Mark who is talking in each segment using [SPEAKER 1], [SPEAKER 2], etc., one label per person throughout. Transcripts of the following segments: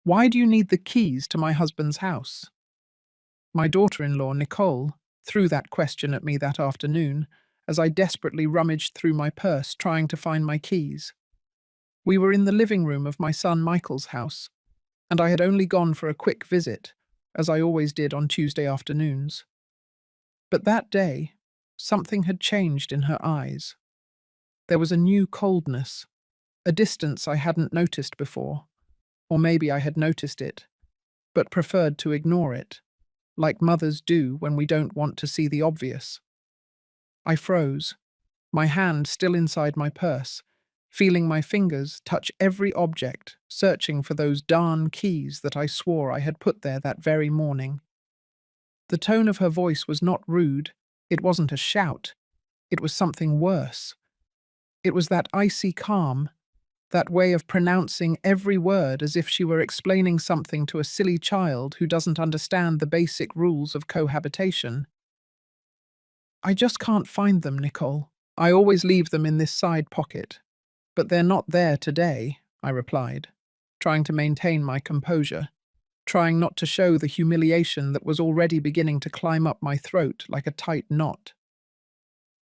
[SPEAKER 1] Why do you need the keys to my husband's house? My daughter-in-law, Nicole, threw that question at me that afternoon as I desperately rummaged through my purse trying to find my keys. We were in the living room of my son Michael's house, and I had only gone for a quick visit, as I always did on Tuesday afternoons. But that day, something had changed in her eyes. There was a new coldness, a distance I hadn't noticed before, or maybe I had noticed it, but preferred to ignore it, like mothers do when we don't want to see the obvious. I froze, my hand still inside my purse, feeling my fingers touch every object, searching for those darn keys that I swore I had put there that very morning. The tone of her voice was not rude, it wasn't a shout, it was something worse. It was that icy calm, that way of pronouncing every word as if she were explaining something to a silly child who doesn't understand the basic rules of cohabitation. I just can't find them, Nicole. I always leave them in this side pocket. But they're not there today, I replied, trying to maintain my composure, trying not to show the humiliation that was already beginning to climb up my throat like a tight knot.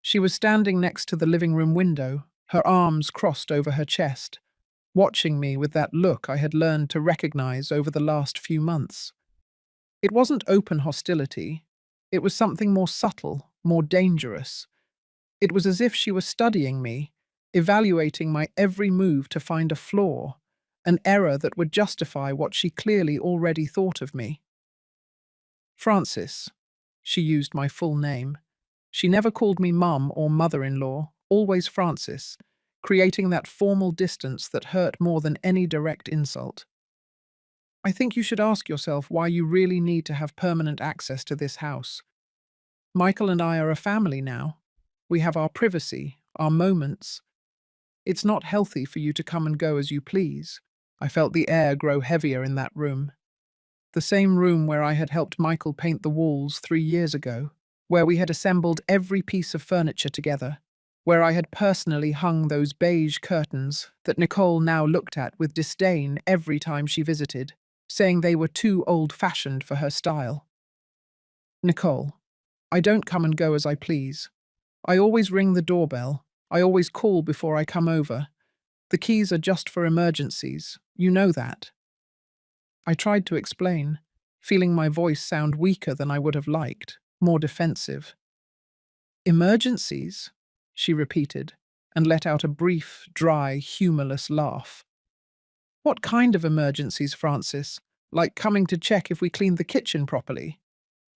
[SPEAKER 1] She was standing next to the living room window, her arms crossed over her chest, watching me with that look I had learned to recognize over the last few months. It wasn't open hostility. It was something more subtle, more dangerous. It was as if she was studying me, evaluating my every move to find a flaw, an error that would justify what she clearly already thought of me. Frances. She used my full name. She never called me mum or mother-in-law, always Frances, creating that formal distance that hurt more than any direct insult. I think you should ask yourself why you really need to have permanent access to this house. Michael and I are a family now. We have our privacy, our moments. It's not healthy for you to come and go as you please. I felt the air grow heavier in that room. The same room where I had helped Michael paint the walls 3 years ago, where we had assembled every piece of furniture together, where I had personally hung those beige curtains that Nicole now looked at with disdain every time she visited, saying they were too old-fashioned for her style. Nicole, I don't come and go as I please. I always ring the doorbell. I always call before I come over. The keys are just for emergencies. You know that. I tried to explain, feeling my voice sound weaker than I would have liked, more defensive. Emergencies? She repeated, and let out a brief, dry, humorless laugh. What kind of emergencies, Frances? Like coming to check if we cleaned the kitchen properly?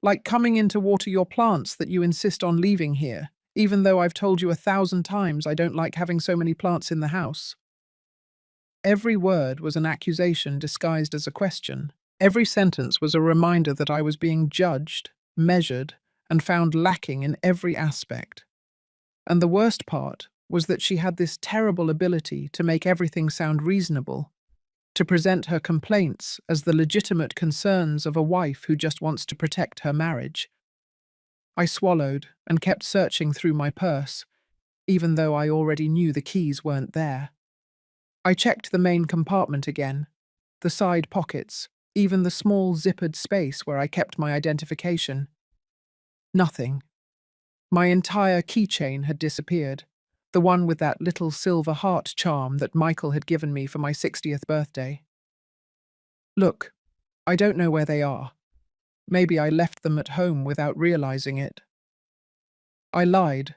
[SPEAKER 1] Like coming in to water your plants that you insist on leaving here, even though I've told you 1,000 times I don't like having so many plants in the house? Every word was an accusation disguised as a question. Every sentence was a reminder that I was being judged, measured, and found lacking in every aspect. And the worst part was that she had this terrible ability to make everything sound reasonable, to present her complaints as the legitimate concerns of a wife who just wants to protect her marriage. I swallowed and kept searching through my purse, even though I already knew the keys weren't there. I checked the main compartment again, the side pockets, even the small zippered space where I kept my identification. Nothing. My entire keychain had disappeared, the one with that little silver heart charm that Michael had given me for my 60th birthday. Look, I don't know where they are. Maybe I left them at home without realizing it. I lied,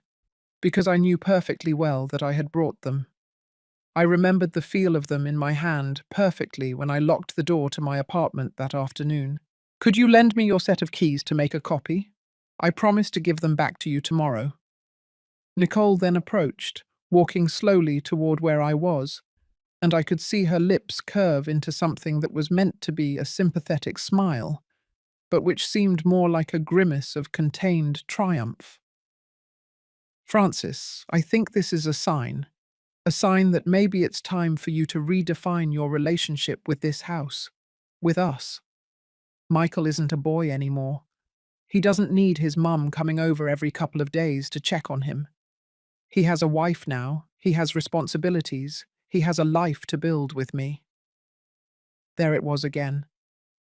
[SPEAKER 1] because I knew perfectly well that I had brought them. I remembered the feel of them in my hand perfectly when I locked the door to my apartment that afternoon. Could you lend me your set of keys to make a copy? I promise to give them back to you tomorrow. Nicole then approached, walking slowly toward where I was, and I could see her lips curve into something that was meant to be a sympathetic smile, but which seemed more like a grimace of contained triumph. Frances, I think this is a sign that maybe it's time for you to redefine your relationship with this house, with us. Michael isn't a boy anymore. He doesn't need his mum coming over every couple of days to check on him. He has a wife now, he has responsibilities, he has a life to build with me. There it was again.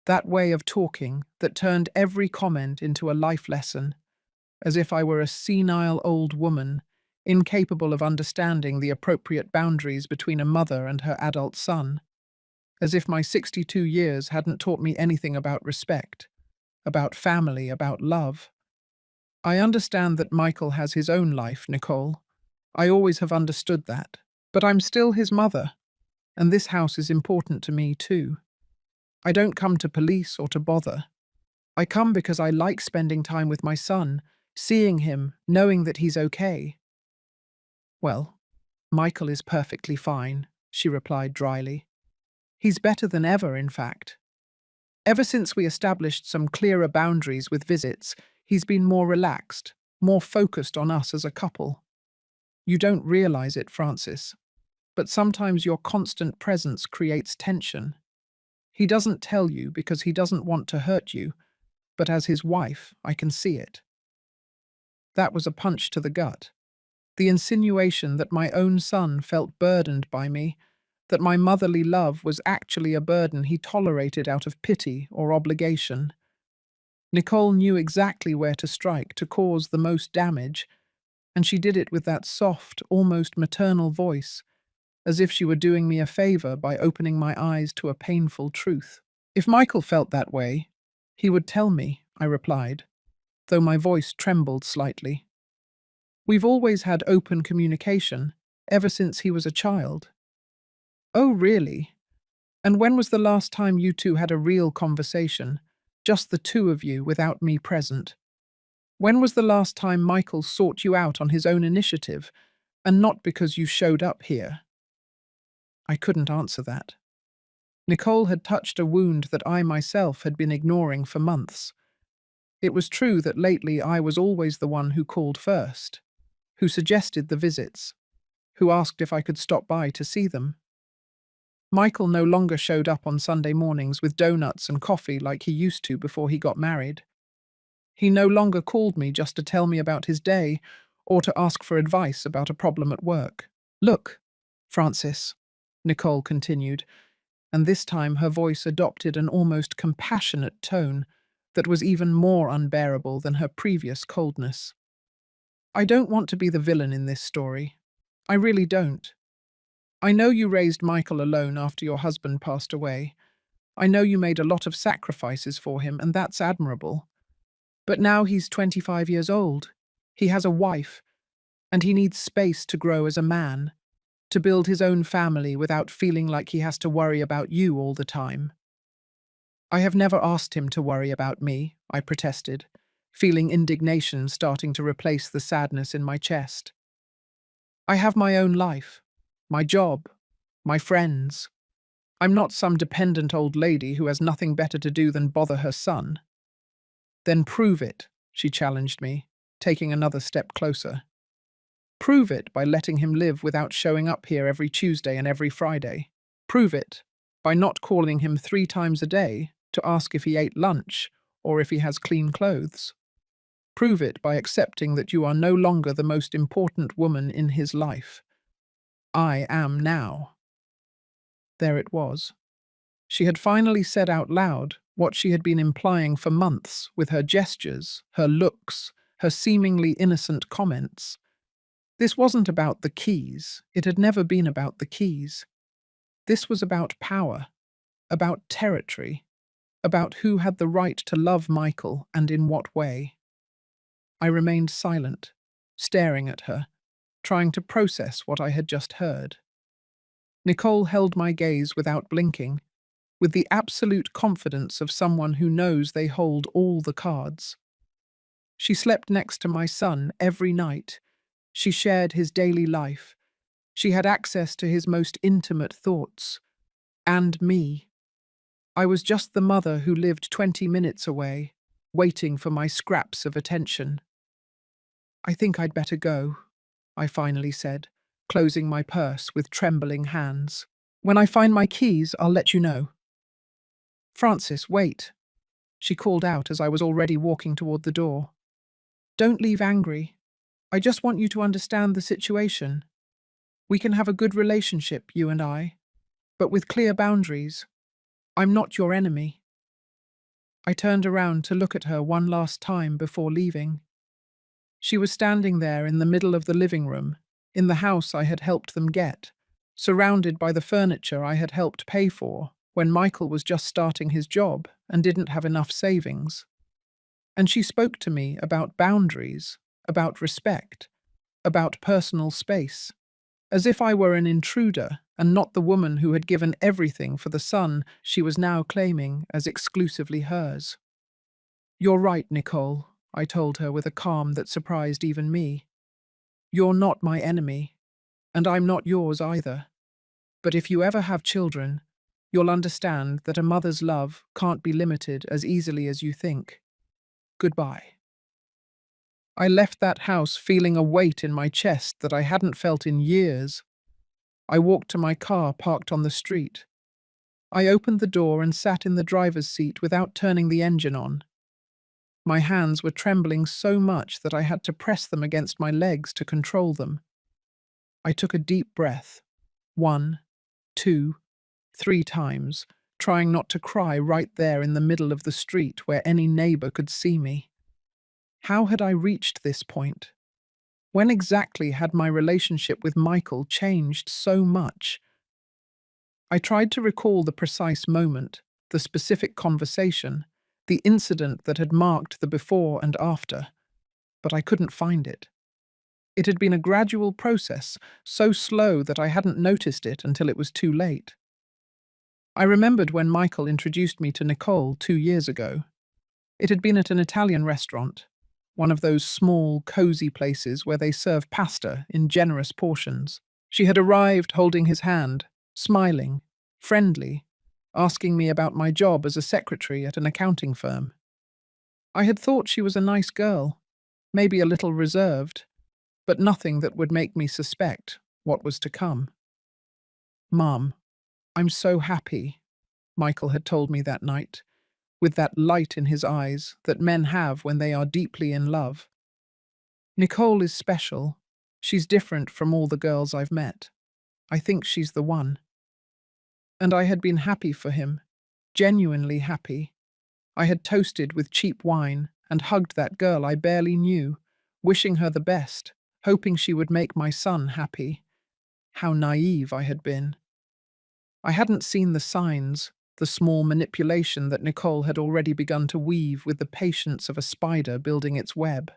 [SPEAKER 1] That way of talking that turned every comment into a life lesson, as if I were a senile old woman, incapable of understanding the appropriate boundaries between a mother and her adult son, as if my 62 years hadn't taught me anything about respect, about family, about love. I understand that Michael has his own life, Nicole. I always have understood that. But I'm still his mother, and this house is important to me too. I don't come to police or to bother. I come because I like spending time with my son, seeing him, knowing that he's okay. Well, Michael is perfectly fine, she replied dryly. He's better than ever, in fact. Ever since we established some clearer boundaries with visits, he's been more relaxed, more focused on us as a couple. You don't realize it, Francis, but sometimes your constant presence creates tension. He doesn't tell you because he doesn't want to hurt you, but as his wife, I can see it. That was a punch to the gut. The insinuation that my own son felt burdened by me, that my motherly love was actually a burden he tolerated out of pity or obligation. Nicole knew exactly where to strike to cause the most damage, and she did it with that soft, almost maternal voice, as if she were doing me a favor by opening my eyes to a painful truth. If Michael felt that way, he would tell me, I replied, though my voice trembled slightly. We've always had open communication, ever since he was a child. Oh, really? And when was the last time you two had a real conversation, just the two of you without me present? When was the last time Michael sought you out on his own initiative, and not because you showed up here? I couldn't answer that. Nicole had touched a wound that I myself had been ignoring for months. It was true that lately I was always the one who called first, who suggested the visits, who asked if I could stop by to see them. Michael no longer showed up on Sunday mornings with donuts and coffee like he used to before he got married. He no longer called me just to tell me about his day or to ask for advice about a problem at work. Look, Francis, Nicole continued, and this time her voice adopted an almost compassionate tone that was even more unbearable than her previous coldness. I don't want to be the villain in this story. I really don't. I know you raised Michael alone after your husband passed away. I know you made a lot of sacrifices for him, and that's admirable. But now he's 25 years old. He has a wife, and he needs space to grow as a man, to build his own family without feeling like he has to worry about you all the time. I have never asked him to worry about me, I protested, feeling indignation starting to replace the sadness in my chest. I have my own life, my job, my friends. I'm not some dependent old lady who has nothing better to do than bother her son. Then prove it, she challenged me, taking another step closer. Prove it by letting him live without showing up here every Tuesday and every Friday. Prove it by not calling him 3 times a day to ask if he ate lunch or if he has clean clothes. Prove it by accepting that you are no longer the most important woman in his life. I am now. There it was. She had finally said out loud what she had been implying for months with her gestures, her looks, her seemingly innocent comments. This wasn't about the keys. It had never been about the keys. This was about power, about territory, about who had the right to love Michael and in what way. I remained silent, staring at her, trying to process what I had just heard. Nicole held my gaze without blinking, with the absolute confidence of someone who knows they hold all the cards. She slept next to my son every night. She shared his daily life. She had access to his most intimate thoughts. And me. I was just the mother who lived 20 minutes away, waiting for my scraps of attention. I think I'd better go, I finally said, closing my purse with trembling hands. When I find my keys, I'll let you know. Francis, wait, she called out as I was already walking toward the door. Don't leave angry. I just want you to understand the situation. We can have a good relationship, you and I, but with clear boundaries. I'm not your enemy. I turned around to look at her one last time before leaving. She was standing there in the middle of the living room, in the house I had helped them get, surrounded by the furniture I had helped pay for when Michael was just starting his job and didn't have enough savings. And she spoke to me about boundaries, about respect, about personal space, as if I were an intruder and not the woman who had given everything for the son she was now claiming as exclusively hers. You're right, Nicole, I told her with a calm that surprised even me. You're not my enemy, and I'm not yours either. But if you ever have children, you'll understand that a mother's love can't be limited as easily as you think. Goodbye. I left that house feeling a weight in my chest that I hadn't felt in years. I walked to my car parked on the street. I opened the door and sat in the driver's seat without turning the engine on. My hands were trembling so much that I had to press them against my legs to control them. I took a deep breath. 1, 2, 3 times, trying not to cry right there in the middle of the street where any neighbor could see me. How had I reached this point? When exactly had my relationship with Michael changed so much? I tried to recall the precise moment, the specific conversation, the incident that had marked the before and after, but I couldn't find it. It had been a gradual process, so slow that I hadn't noticed it until it was too late. I remembered when Michael introduced me to Nicole 2 years ago. It had been at an Italian restaurant, one of those small, cozy places where they serve pasta in generous portions. She had arrived holding his hand, smiling, friendly, asking me about my job as a secretary at an accounting firm. I had thought she was a nice girl, maybe a little reserved, but nothing that would make me suspect what was to come. "Mom, I'm so happy," Michael had told me that night, with that light in his eyes that men have when they are deeply in love. "Nicole is special. She's different from all the girls I've met. I think she's the one." And I had been happy for him, genuinely happy. I had toasted with cheap wine and hugged that girl I barely knew, wishing her the best, hoping she would make my son happy. How naive I had been. I hadn't seen the signs, the small manipulation that Nicole had already begun to weave with the patience of a spider building its web.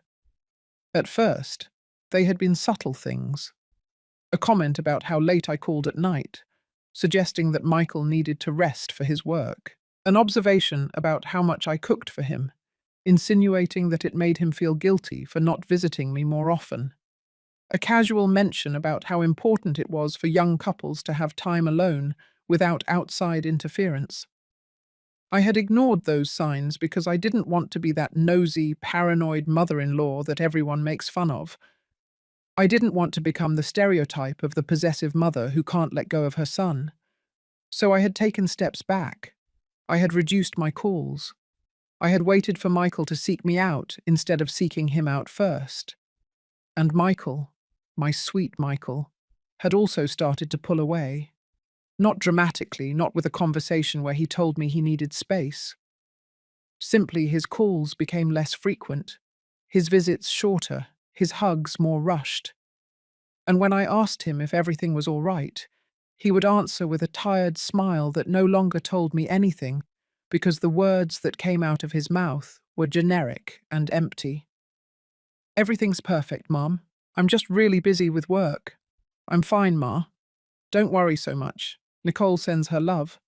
[SPEAKER 1] At first, they had been subtle things. A comment about how late I called at night, suggesting that Michael needed to rest for his work. An observation about how much I cooked for him, insinuating that it made him feel guilty for not visiting me more often. A casual mention about how important it was for young couples to have time alone without outside interference. I had ignored those signs because I didn't want to be that nosy, paranoid mother-in-law that everyone makes fun of. I didn't want to become the stereotype of the possessive mother who can't let go of her son. So I had taken steps back. I had reduced my calls. I had waited for Michael to seek me out instead of seeking him out first. And Michael, my sweet Michael, had also started to pull away. Not dramatically, not with a conversation where he told me he needed space. Simply his calls became less frequent, his visits shorter, his hugs more rushed. And when I asked him if everything was all right, he would answer with a tired smile that no longer told me anything because the words that came out of his mouth were generic and empty. "Everything's perfect, Mom. I'm just really busy with work. I'm fine, Ma. Don't worry so much. Nicole sends her love.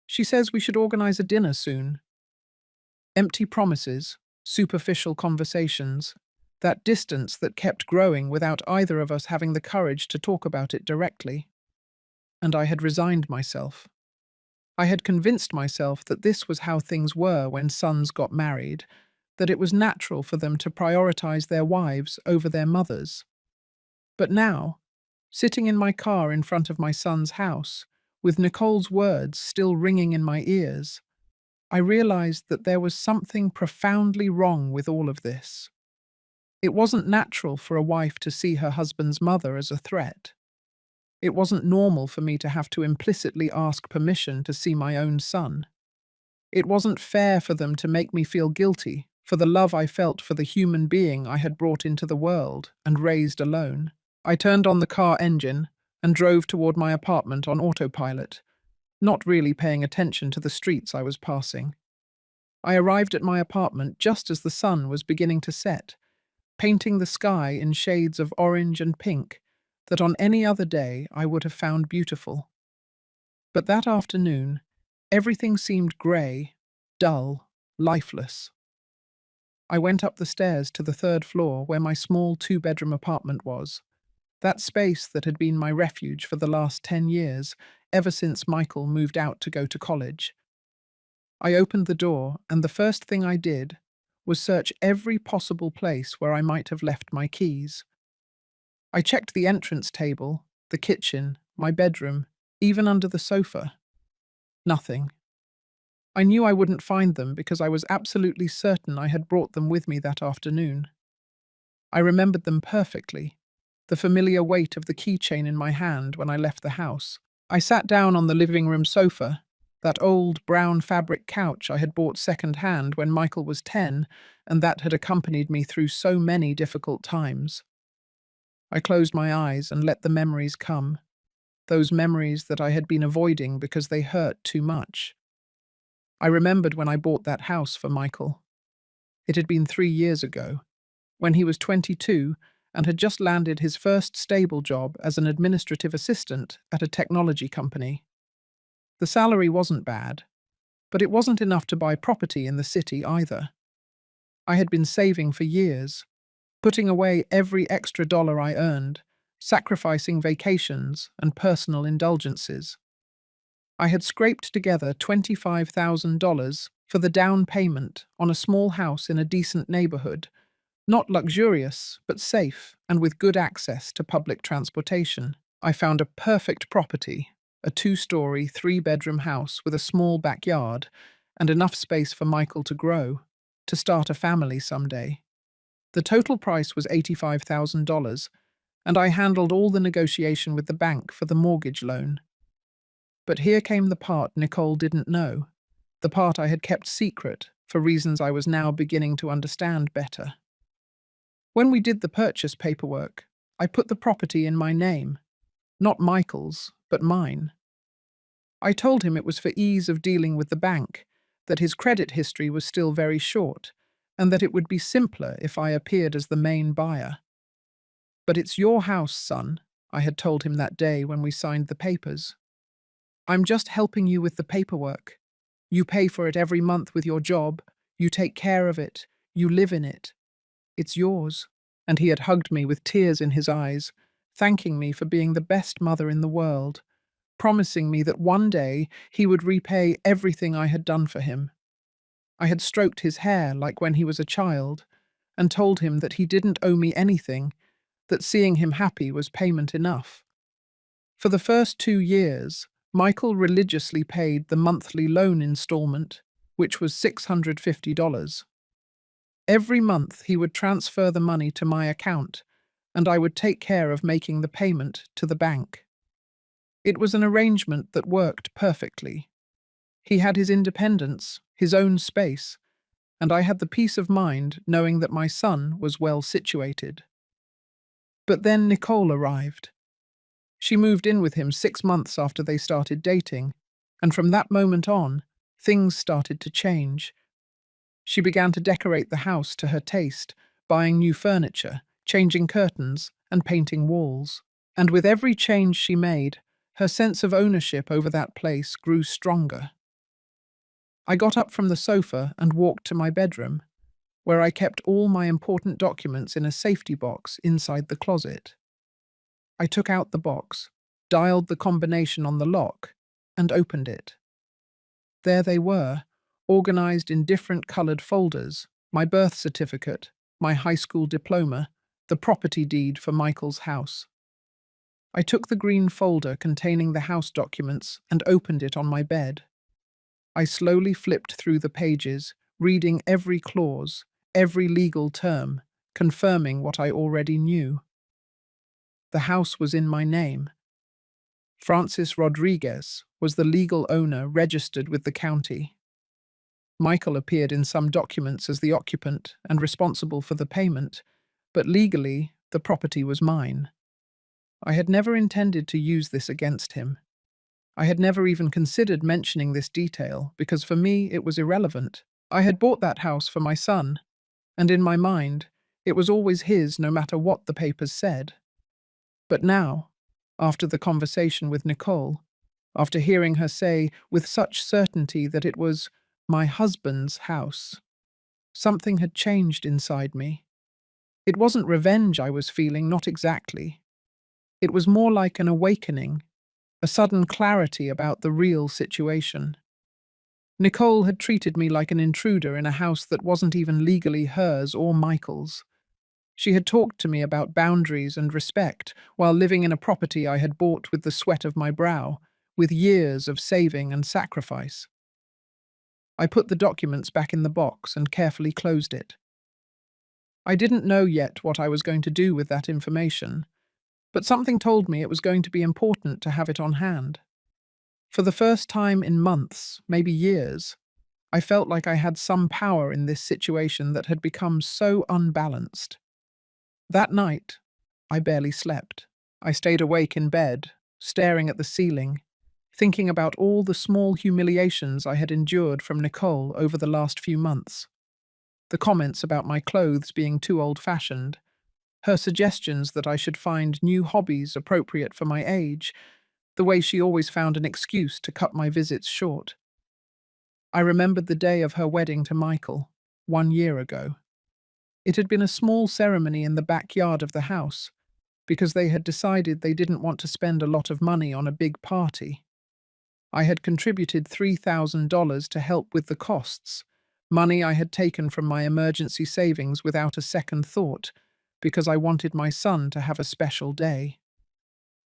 [SPEAKER 1] She says we should organize a dinner soon." Empty promises, superficial conversations, that distance that kept growing without either of us having the courage to talk about it directly. And I had resigned myself. I had convinced myself that this was how things were when sons got married, that it was natural for them to prioritize their wives over their mothers. But now, sitting in my car in front of my son's house, with Nicole's words still ringing in my ears, I realized that there was something profoundly wrong with all of this. It wasn't natural for a wife to see her husband's mother as a threat. It wasn't normal for me to have to implicitly ask permission to see my own son. It wasn't fair for them to make me feel guilty for the love I felt for the human being I had brought into the world and raised alone. I turned on the car engine and drove toward my apartment on autopilot, not really paying attention to the streets I was passing. I arrived at my apartment just as the sun was beginning to set, painting the sky in shades of orange and pink that on any other day I would have found beautiful. But that afternoon, everything seemed grey, dull, lifeless. I went up the stairs to the third floor where my small two-bedroom apartment was, that space that had been my refuge for the last 10 years, ever since Michael moved out to go to college. I opened the door, and the first thing I did was search every possible place where I might have left my keys. I checked the entrance table, the kitchen, my bedroom, even under the sofa. Nothing. I knew I wouldn't find them because I was absolutely certain I had brought them with me that afternoon. I remembered them perfectly, the familiar weight of the keychain in my hand when I left the house. I sat down on the living room sofa, that old brown fabric couch I had bought second-hand when Michael was 10 and that had accompanied me through so many difficult times. I closed my eyes and let the memories come, those memories that I had been avoiding because they hurt too much. I remembered when I bought that house for Michael. It had been 3 years ago, when he was 22 and had just landed his first stable job as an administrative assistant at a technology company. The salary wasn't bad, but it wasn't enough to buy property in the city either. I had been saving for years, putting away every extra dollar I earned, sacrificing vacations and personal indulgences. I had scraped together $25,000 for the down payment on a small house in a decent neighborhood, not luxurious, but safe and with good access to public transportation. I found a perfect property, a 2-story, 3-bedroom house with a small backyard and enough space for Michael to grow, to start a family someday. The total price was $85,000, and I handled all the negotiation with the bank for the mortgage loan. But here came the part Nicole didn't know, the part I had kept secret for reasons I was now beginning to understand better. When we did the purchase paperwork, I put the property in my name, not Michael's, but mine. I told him it was for ease of dealing with the bank, that his credit history was still very short, and that it would be simpler if I appeared as the main buyer. "But it's your house, son," I had told him that day when we signed the papers. "I'm just helping you with the paperwork. You pay for it every month with your job, you take care of it, you live in it. It's yours." And he had hugged me with tears in his eyes, thanking me for being the best mother in the world, promising me that one day he would repay everything I had done for him. I had stroked his hair like when he was a child, and told him that he didn't owe me anything, that seeing him happy was payment enough. For the first 2 years, Michael religiously paid the monthly loan installment, which was $650. Every month he would transfer the money to my account, and I would take care of making the payment to the bank. It was an arrangement that worked perfectly. He had his independence, his own space, and I had the peace of mind knowing that my son was well situated. But then Nicole arrived. She moved in with him 6 months after they started dating, and from that moment on, things started to change. She began to decorate the house to her taste, buying new furniture, changing curtains, and painting walls. And with every change she made, her sense of ownership over that place grew stronger. I got up from the sofa and walked to my bedroom, where I kept all my important documents in a safety box inside the closet. I took out the box, dialed the combination on the lock, and opened it. There they were, organized in different colored folders: my birth certificate, my high school diploma, the property deed for Michael's house. I took the green folder containing the house documents and opened it on my bed. I slowly flipped through the pages, reading every clause, every legal term, confirming what I already knew. The house was in my name. Francis Rodriguez was the legal owner registered with the county. Michael appeared in some documents as the occupant and responsible for the payment, but legally, the property was mine. I had never intended to use this against him. I had never even considered mentioning this detail because for me it was irrelevant. I had bought that house for my son, and in my mind, it was always his no matter what the papers said. But now, after the conversation with Nicole, after hearing her say with such certainty that it was my husband's house, something had changed inside me. It wasn't revenge I was feeling, not exactly. It was more like an awakening, a sudden clarity about the real situation. Nicole had treated me like an intruder in a house that wasn't even legally hers or Michael's. She had talked to me about boundaries and respect while living in a property I had bought with the sweat of my brow, with years of saving and sacrifice. I put the documents back in the box and carefully closed it. I didn't know yet what I was going to do with that information, but something told me it was going to be important to have it on hand. For the first time in months, maybe years, I felt like I had some power in this situation that had become so unbalanced. That night, I barely slept. I stayed awake in bed, staring at the ceiling, thinking about all the small humiliations I had endured from Nicole over the last few months. The comments about my clothes being too old-fashioned, her suggestions that I should find new hobbies appropriate for my age, the way she always found an excuse to cut my visits short. I remembered the day of her wedding to Michael, 1 year ago. It had been a small ceremony in the backyard of the house, because they had decided they didn't want to spend a lot of money on a big party. I had contributed $3,000 to help with the costs, money I had taken from my emergency savings without a second thought, because I wanted my son to have a special day.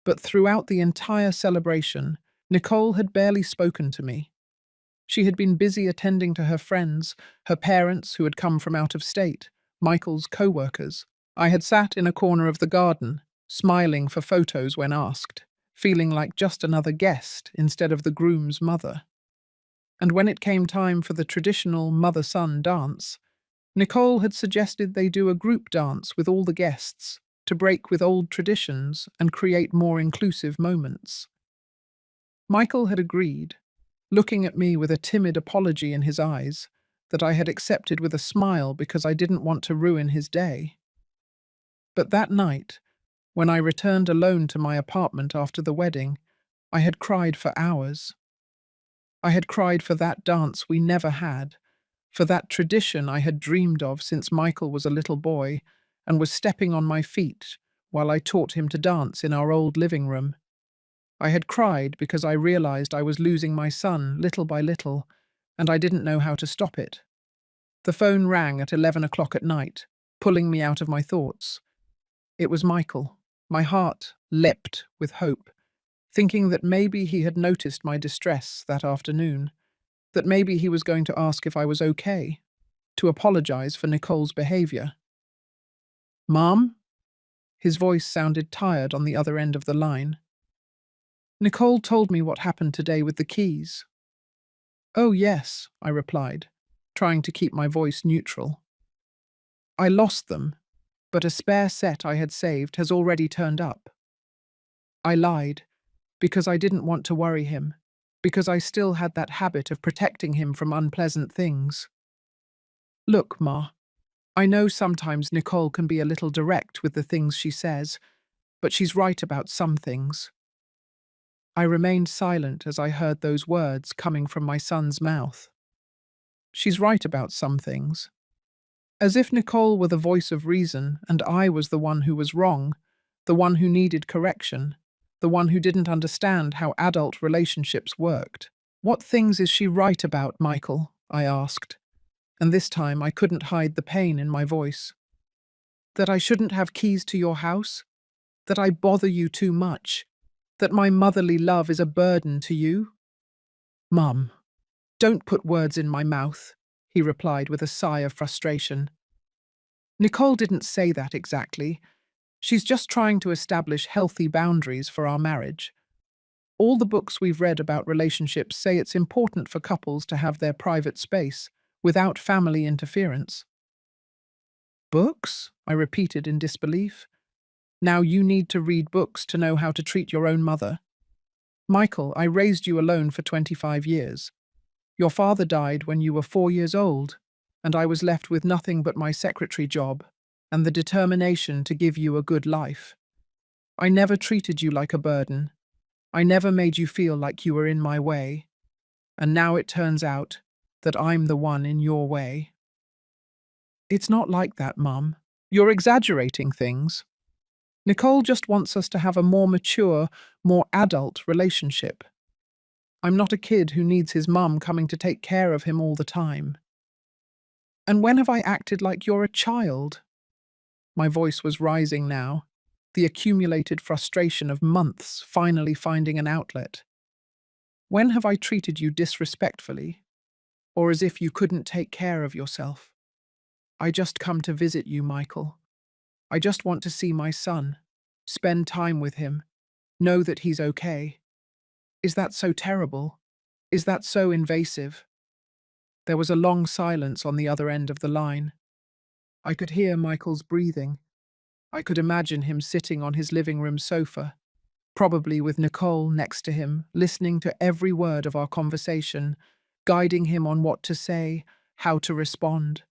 [SPEAKER 1] But throughout the entire celebration, Nicole had barely spoken to me. She had been busy attending to her friends, her parents who had come from out of state, Michael's co-workers. I had sat in a corner of the garden, smiling for photos when asked, feeling like just another guest instead of the groom's mother. And when it came time for the traditional mother-son dance, Nicole had suggested they do a group dance with all the guests to break with old traditions and create more inclusive moments. Michael had agreed, looking at me with a timid apology in his eyes that I had accepted with a smile because I didn't want to ruin his day. But that night, when I returned alone to my apartment after the wedding, I had cried for hours. I had cried for that dance we never had, for that tradition I had dreamed of since Michael was a little boy and was stepping on my feet while I taught him to dance in our old living room. I had cried because I realized I was losing my son little by little, and I didn't know how to stop it. The phone rang at 11 o'clock at night, pulling me out of my thoughts. It was Michael. My heart leapt with hope, thinking that maybe he had noticed my distress that afternoon, that maybe he was going to ask if I was okay, to apologize for Nicole's behavior. "Mom?" His voice sounded tired on the other end of the line. "Nicole told me what happened today with the keys." "Oh, yes," I replied, trying to keep my voice neutral. "I lost them, but a spare set I had saved has already turned up." I lied, because I didn't want to worry him, because I still had that habit of protecting him from unpleasant things. "Look, Ma, I know sometimes Nicole can be a little direct with the things she says, but she's right about some things." I remained silent as I heard those words coming from my son's mouth. She's right about some things. As if Nicole were the voice of reason and I was the one who was wrong, the one who needed correction, the one who didn't understand how adult relationships worked. "What things is she right about, Michael?" I asked, and this time I couldn't hide the pain in my voice. "That I shouldn't have keys to your house? That I bother you too much? That my motherly love is a burden to you?" "Mum, don't put words in my mouth," he replied with a sigh of frustration. "Nicole didn't say that exactly. She's just trying to establish healthy boundaries for our marriage. All the books we've read about relationships say it's important for couples to have their private space, without family interference. Books? I repeated in disbelief. Now you need to read books to know how to treat your own mother. Michael, I raised you alone for 25 years. Your father died when you were 4 years old, and I was left with nothing but my secretary job and the determination to give you a good life. I never treated you like a burden. I never made you feel like you were in my way. And now it turns out that I'm the one in your way. It's not like that, Mum. You're exaggerating things. Nicole just wants us to have a more mature, more adult relationship. I'm not a kid who needs his mum coming to take care of him all the time. And when have I acted like you're a child? My voice was rising now, the accumulated frustration of months finally finding an outlet. When have I treated you disrespectfully, or as if you couldn't take care of yourself? I just come to visit you, Michael. I just want to see my son, spend time with him, know that he's okay. Is that so terrible? Is that so invasive? There was a long silence on the other end of the line. I could hear Michael's breathing. I could imagine him sitting on his living room sofa, probably with Nicole next to him, listening to every word of our conversation, guiding him on what to say, how to respond.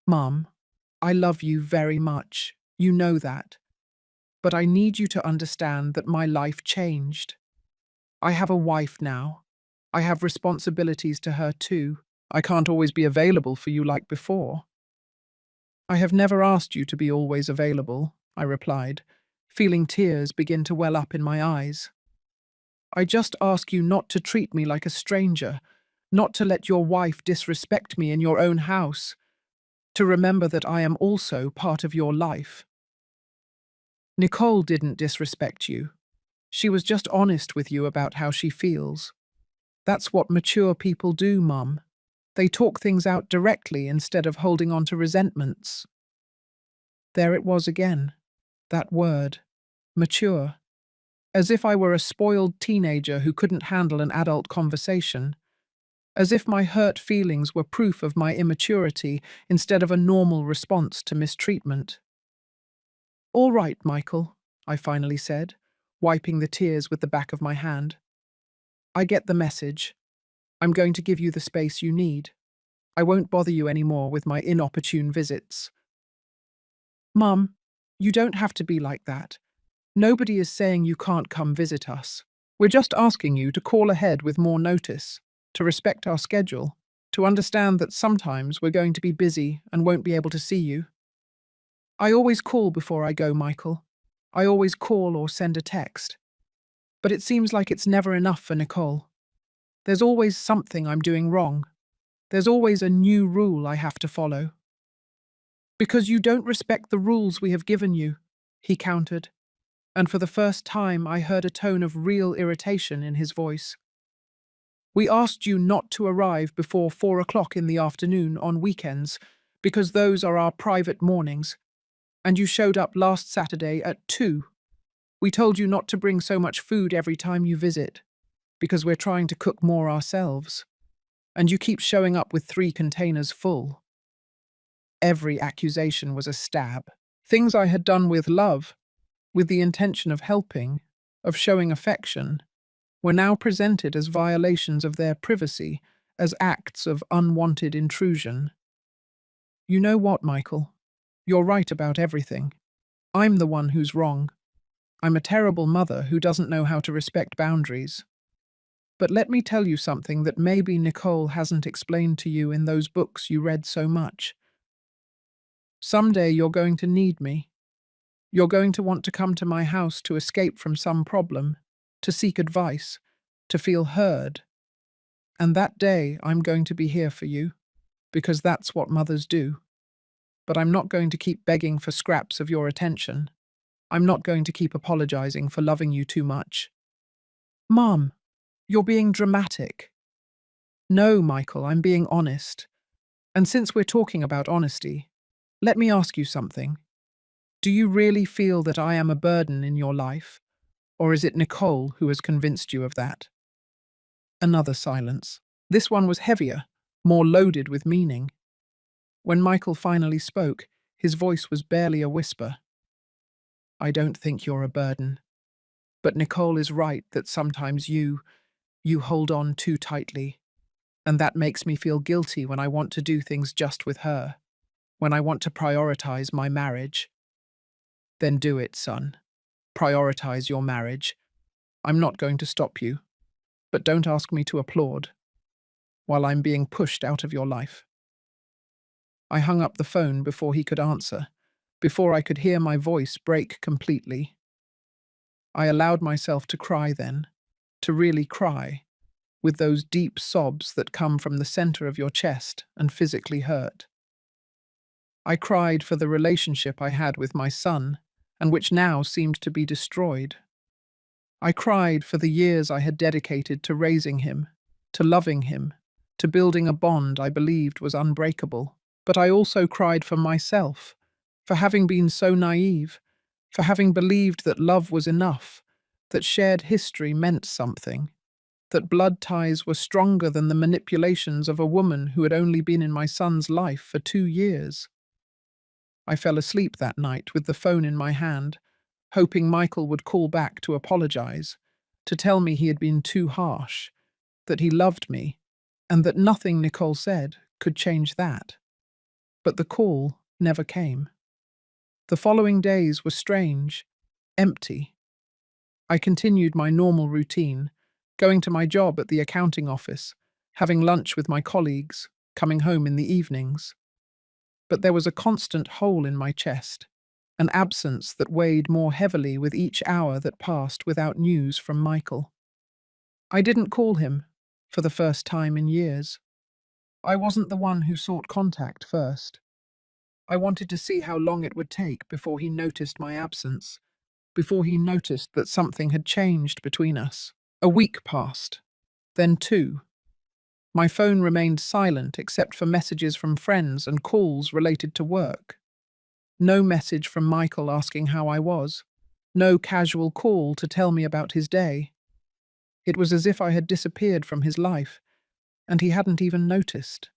[SPEAKER 1] Mum, I love you very much. You know that. But I need you to understand that my life changed. I have a wife now. I have responsibilities to her too. I can't always be available for you like before. I have never asked you to be always available, I replied, feeling tears begin to well up in my eyes. I just ask you not to treat me like a stranger, not to let your wife disrespect me in your own house, to remember that I am also part of your life. Nicole didn't disrespect you. She was just honest with you about how she feels. That's what mature people do, Mum. They talk things out directly instead of holding on to resentments. There it was again, that word, mature. As if I were a spoiled teenager who couldn't handle an adult conversation. As if my hurt feelings were proof of my immaturity instead of a normal response to mistreatment. All right, Michael, I finally said, wiping the tears with the back of my hand. I get the message. I'm going to give you the space you need. I won't bother you anymore with my inopportune visits. Mum, you don't have to be like that. Nobody is saying you can't come visit us. We're just asking you to call ahead with more notice, to respect our schedule, to understand that sometimes we're going to be busy and won't be able to see you. I always call before I go, Michael. I always call or send a text. But it seems like it's never enough for Nicole. There's always something I'm doing wrong. There's always a new rule I have to follow. Because you don't respect the rules we have given you, he countered, and for the first time I heard a tone of real irritation in his voice. We asked you not to arrive before 4 o'clock in the afternoon on weekends, because those are our private mornings, and you showed up last Saturday at 2. We told you not to bring so much food every time you visit, because we're trying to cook more ourselves, and you keep showing up with 3 containers full. Every accusation was a stab. Things I had done with love, with the intention of helping, of showing affection, were now presented as violations of their privacy, as acts of unwanted intrusion. You know what, Michael? You're right about everything. I'm the one who's wrong. I'm a terrible mother who doesn't know how to respect boundaries. But let me tell you something that maybe Nicole hasn't explained to you in those books you read so much. Someday you're going to need me. You're going to want to come to my house to escape from some problem, to seek advice, to feel heard. And that day I'm going to be here for you, because that's what mothers do. But I'm not going to keep begging for scraps of your attention. I'm not going to keep apologizing for loving you too much. Mom, you're being dramatic. No, Michael, I'm being honest. And since we're talking about honesty, let me ask you something. Do you really feel that I am a burden in your life? Or is it Nicole who has convinced you of that? Another silence. This one was heavier, more loaded with meaning. When Michael finally spoke, his voice was barely a whisper. "I don't think you're a burden. But Nicole is right that sometimes you hold on too tightly. And that makes me feel guilty when I want to do things just with her. When I want to prioritize my marriage." "Then do it, son. Prioritize your marriage. I'm not going to stop you. But don't ask me to applaud while I'm being pushed out of your life." I hung up the phone before he could answer, before I could hear my voice break completely. I allowed myself to cry then, to really cry, with those deep sobs that come from the center of your chest and physically hurt. I cried for the relationship I had with my son, and which now seemed to be destroyed. I cried for the years I had dedicated to raising him, to loving him, to building a bond I believed was unbreakable. But I also cried for myself, for having been so naive, for having believed that love was enough, that shared history meant something, that blood ties were stronger than the manipulations of a woman who had only been in my son's life for 2 years. I fell asleep that night with the phone in my hand, hoping Michael would call back to apologize, to tell me he had been too harsh, that he loved me, and that nothing Nicole said could change that. But the call never came. The following days were strange, empty. I continued my normal routine, going to my job at the accounting office, having lunch with my colleagues, coming home in the evenings. But there was a constant hole in my chest, an absence that weighed more heavily with each hour that passed without news from Michael. I didn't call him, for the first time in years. I wasn't the one who sought contact first. I wanted to see how long it would take before he noticed my absence, before he noticed that something had changed between us. A week passed, then 2. My phone remained silent except for messages from friends and calls related to work. No message from Michael asking how I was. No casual call to tell me about his day. It was as if I had disappeared from his life, and he hadn't even noticed.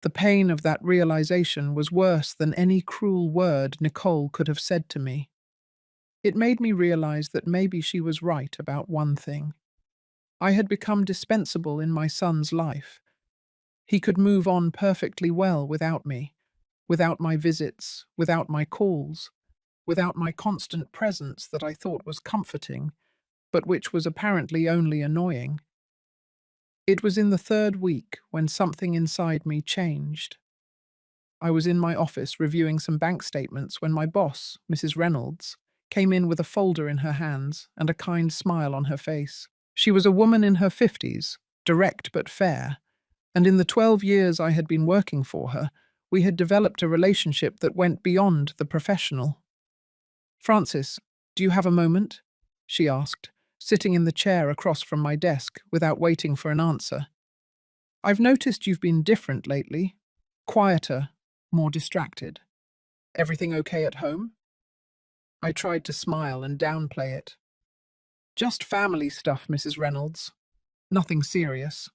[SPEAKER 1] The pain of that realization was worse than any cruel word Nicole could have said to me. It made me realize that maybe she was right about one thing. I had become dispensable in my son's life. He could move on perfectly well without me, without my visits, without my calls, without my constant presence that I thought was comforting, but which was apparently only annoying. It was in the 3rd week when something inside me changed. I was in my office reviewing some bank statements when my boss, Mrs. Reynolds, came in with a folder in her hands and a kind smile on her face. She was a woman in her 50s, direct but fair, and in the 12 years I had been working for her, we had developed a relationship that went beyond the professional. "Francis, do you have a moment?" she asked, sitting in the chair across from my desk without waiting for an answer. "I've noticed you've been different lately. Quieter, more distracted. Everything okay at home?" I tried to smile and downplay it. "Just family stuff, Mrs. Reynolds. Nothing serious."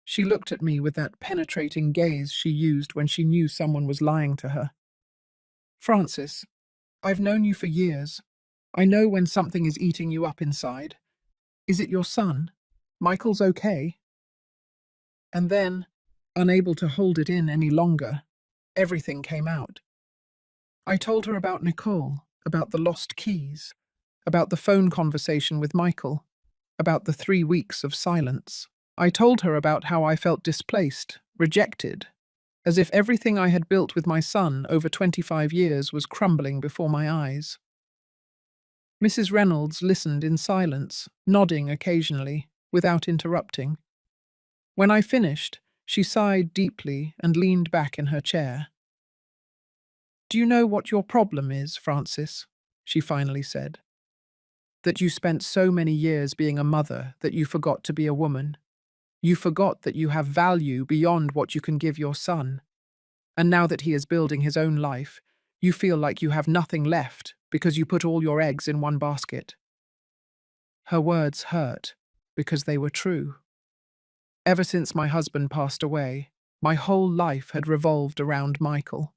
[SPEAKER 1] She looked at me with that penetrating gaze she used when she knew someone was lying to her. "Francis, I've known you for years. I know when something is eating you up inside. Is it your son? Michael's okay?" And then, unable to hold it in any longer, everything came out. I told her about Nicole, about the lost keys, about the phone conversation with Michael, about the 3 weeks of silence. I told her about how I felt displaced, rejected, as if everything I had built with my son over 25 years was crumbling before my eyes. Mrs. Reynolds listened in silence, nodding occasionally, without interrupting. When I finished, she sighed deeply and leaned back in her chair. "Do you know what your problem is, Francis?" she finally said. "That you spent so many years being a mother that you forgot to be a woman. You forgot that you have value beyond what you can give your son. And now that he is building his own life, you feel like you have nothing left because you put all your eggs in one basket." Her words hurt because they were true. Ever since my husband passed away, my whole life had revolved around Michael.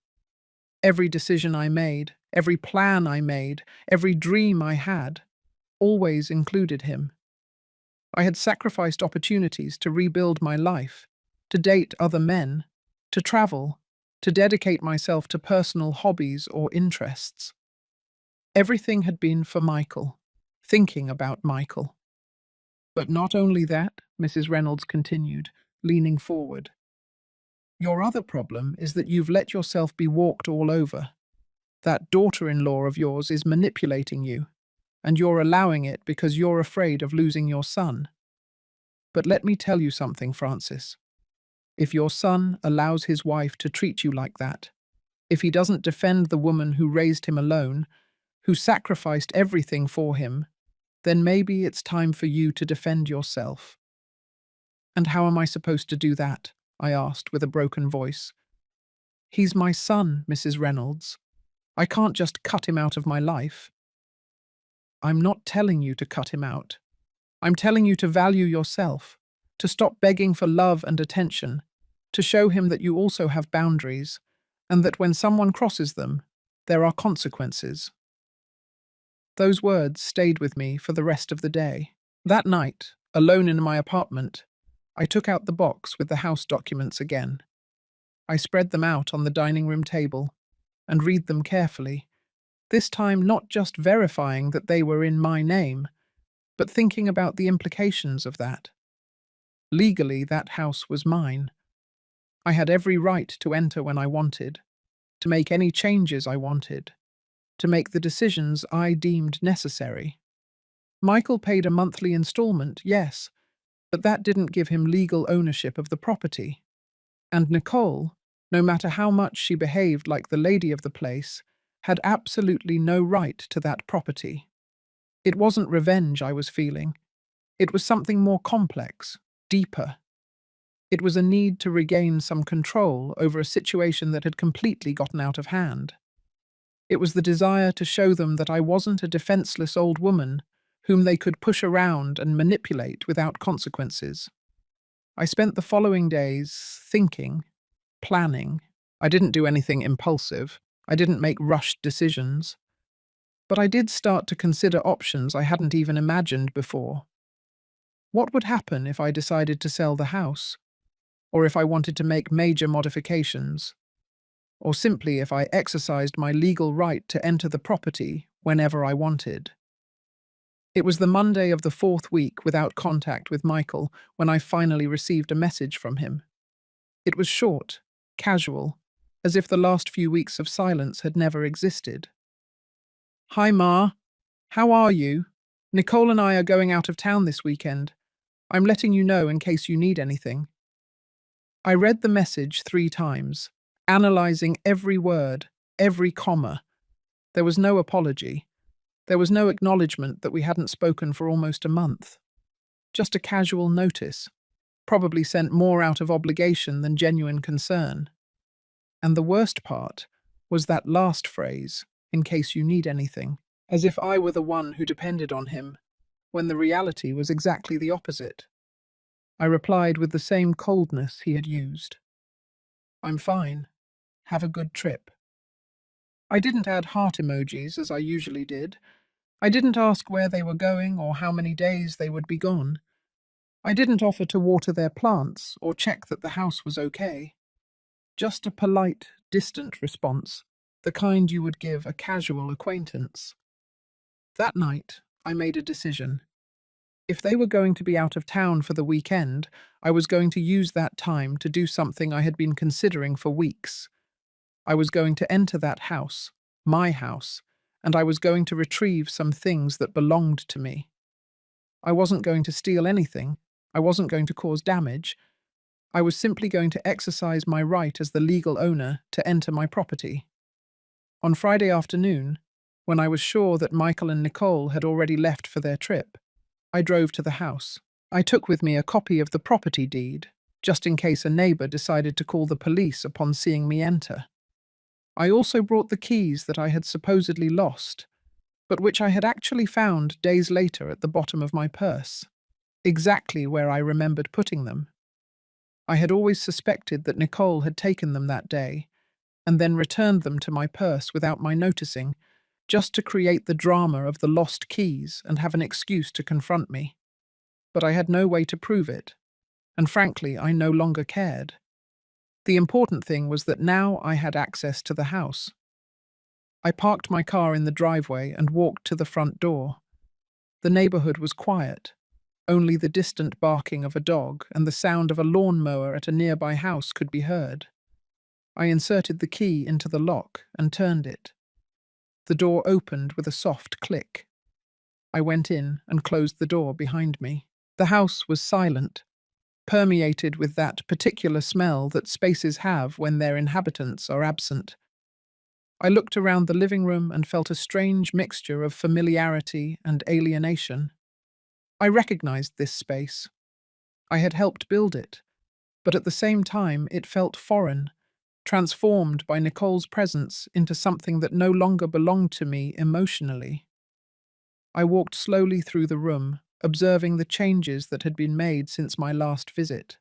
[SPEAKER 1] Every decision I made, every plan I made, every dream I had, always included him. I had sacrificed opportunities to rebuild my life, to date other men, to travel, to dedicate myself to personal hobbies or interests. Everything had been for Michael, thinking about Michael. But not only that, Mrs. Reynolds continued, leaning forward. Your other problem is that you've let yourself be walked all over. That daughter-in-law of yours is manipulating you, and you're allowing it because you're afraid of losing your son. But let me tell you something, Francis. If your son allows his wife to treat you like that, if he doesn't defend the woman who raised him alone, who sacrificed everything for him, then maybe it's time for you to defend yourself. And how am I supposed to do that? I asked with a broken voice. He's my son, Mrs. Reynolds. I can't just cut him out of my life. I'm not telling you to cut him out. I'm telling you to value yourself, to stop begging for love and attention, to show him that you also have boundaries, and that when someone crosses them, there are consequences. Those words stayed with me for the rest of the day. That night, alone in my apartment, I took out the box with the house documents again. I spread them out on the dining room table and read them carefully, this time not just verifying that they were in my name, but thinking about the implications of that. Legally, that house was mine. I had every right to enter when I wanted, to make any changes I wanted, to make the decisions I deemed necessary. Michael paid a monthly installment, yes, but that didn't give him legal ownership of the property. And Nicole, no matter how much she behaved like the lady of the place, had absolutely no right to that property. It wasn't revenge I was feeling. It was something more complex, deeper. It was a need to regain some control over a situation that had completely gotten out of hand. It was the desire to show them that I wasn't a defenseless old woman whom they could push around and manipulate without consequences. I spent the following days thinking, planning. I didn't do anything impulsive. I didn't make rushed decisions. But I did start to consider options I hadn't even imagined before. What would happen if I decided to sell the house? Or if I wanted to make major modifications? Or simply if I exercised my legal right to enter the property whenever I wanted? It was the Monday of the 4th week without contact with Michael when I finally received a message from him. It was short, casual, as if the last few weeks of silence had never existed. Hi, Ma. How are you? Nicole and I are going out of town this weekend. I'm letting you know in case you need anything. I read the message 3 times, analyzing every word, every comma. There was no apology. There was no acknowledgement that we hadn't spoken for almost a month. Just a casual notice, probably sent more out of obligation than genuine concern. And the worst part was that last phrase, in case you need anything, as if I were the one who depended on him, when the reality was exactly the opposite. I replied with the same coldness he had used. I'm fine. Have a good trip. I didn't add heart emojis as I usually did. I didn't ask where they were going or how many days they would be gone. I didn't offer to water their plants or check that the house was okay. Just a polite, distant response, the kind you would give a casual acquaintance. That night, I made a decision. If they were going to be out of town for the weekend, I was going to use that time to do something I had been considering for weeks. I was going to enter that house, my house, and I was going to retrieve some things that belonged to me. I wasn't going to steal anything. I wasn't going to cause damage. I was simply going to exercise my right as the legal owner to enter my property. On Friday afternoon, when I was sure that Michael and Nicole had already left for their trip, I drove to the house. I took with me a copy of the property deed, just in case a neighbor decided to call the police upon seeing me enter. I also brought the keys that I had supposedly lost, but which I had actually found days later at the bottom of my purse, exactly where I remembered putting them. I had always suspected that Nicole had taken them that day and then returned them to my purse without my noticing, just to create the drama of the lost keys and have an excuse to confront me. But I had no way to prove it, and frankly, I no longer cared. The important thing was that now I had access to the house. I parked my car in the driveway and walked to the front door. The neighborhood was quiet. Only the distant barking of a dog and the sound of a lawnmower at a nearby house could be heard. I inserted the key into the lock and turned it. The door opened with a soft click. I went in and closed the door behind me. The house was silent, permeated with that particular smell that spaces have when their inhabitants are absent. I looked around the living room and felt a strange mixture of familiarity and alienation. I recognized this space. I had helped build it, but at the same time it felt foreign, transformed by Nicole's presence into something that no longer belonged to me emotionally. I walked slowly through the room, observing the changes that had been made since my last visit.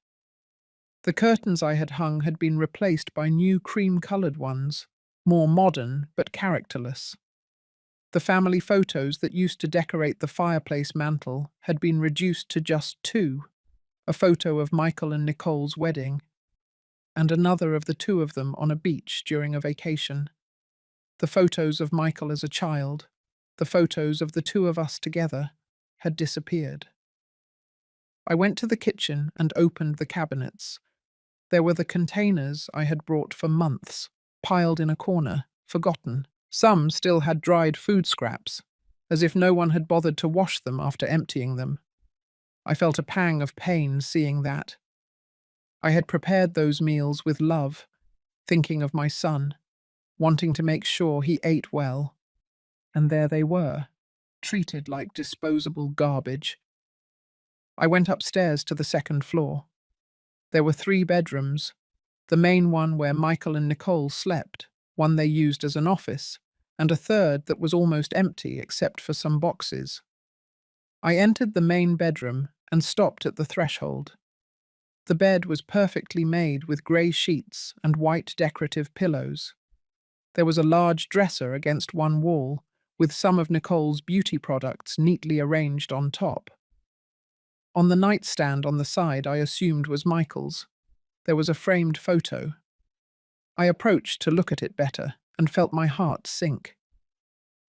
[SPEAKER 1] The curtains I had hung had been replaced by new cream-colored ones, more modern but characterless. The family photos that used to decorate the fireplace mantel had been reduced to just two, a photo of Michael and Nicole's wedding, and another of the two of them on a beach during a vacation. The photos of Michael as a child, the photos of the two of us together, had disappeared. I went to the kitchen and opened the cabinets. There were the containers I had brought for months, piled in a corner, forgotten. Some still had dried food scraps, as if no one had bothered to wash them after emptying them. I felt a pang of pain seeing that. I had prepared those meals with love, thinking of my son, wanting to make sure he ate well. And there they were, treated like disposable garbage. I went upstairs to the second floor. There were 3 bedrooms, the main one where Michael and Nicole slept, one they used as an office, and a third that was almost empty except for some boxes. I entered the main bedroom and stopped at the threshold. The bed was perfectly made with grey sheets and white decorative pillows. There was a large dresser against one wall, with some of Nicole's beauty products neatly arranged on top. On the nightstand on the side I assumed was Michael's, there was a framed photo. I approached to look at it better and felt my heart sink.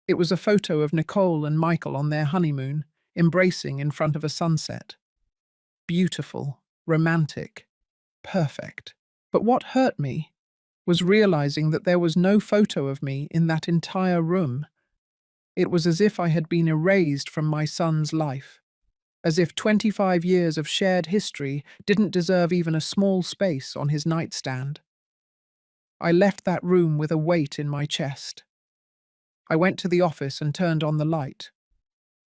[SPEAKER 1] It was a photo of Nicole and Michael on their honeymoon, embracing in front of a sunset. Beautiful, romantic, perfect. But what hurt me was realizing that there was no photo of me in that entire room. It was as if I had been erased from my son's life, as if 25 years of shared history didn't deserve even a small space on his nightstand. I left that room with a weight in my chest. I went to the office and turned on the light.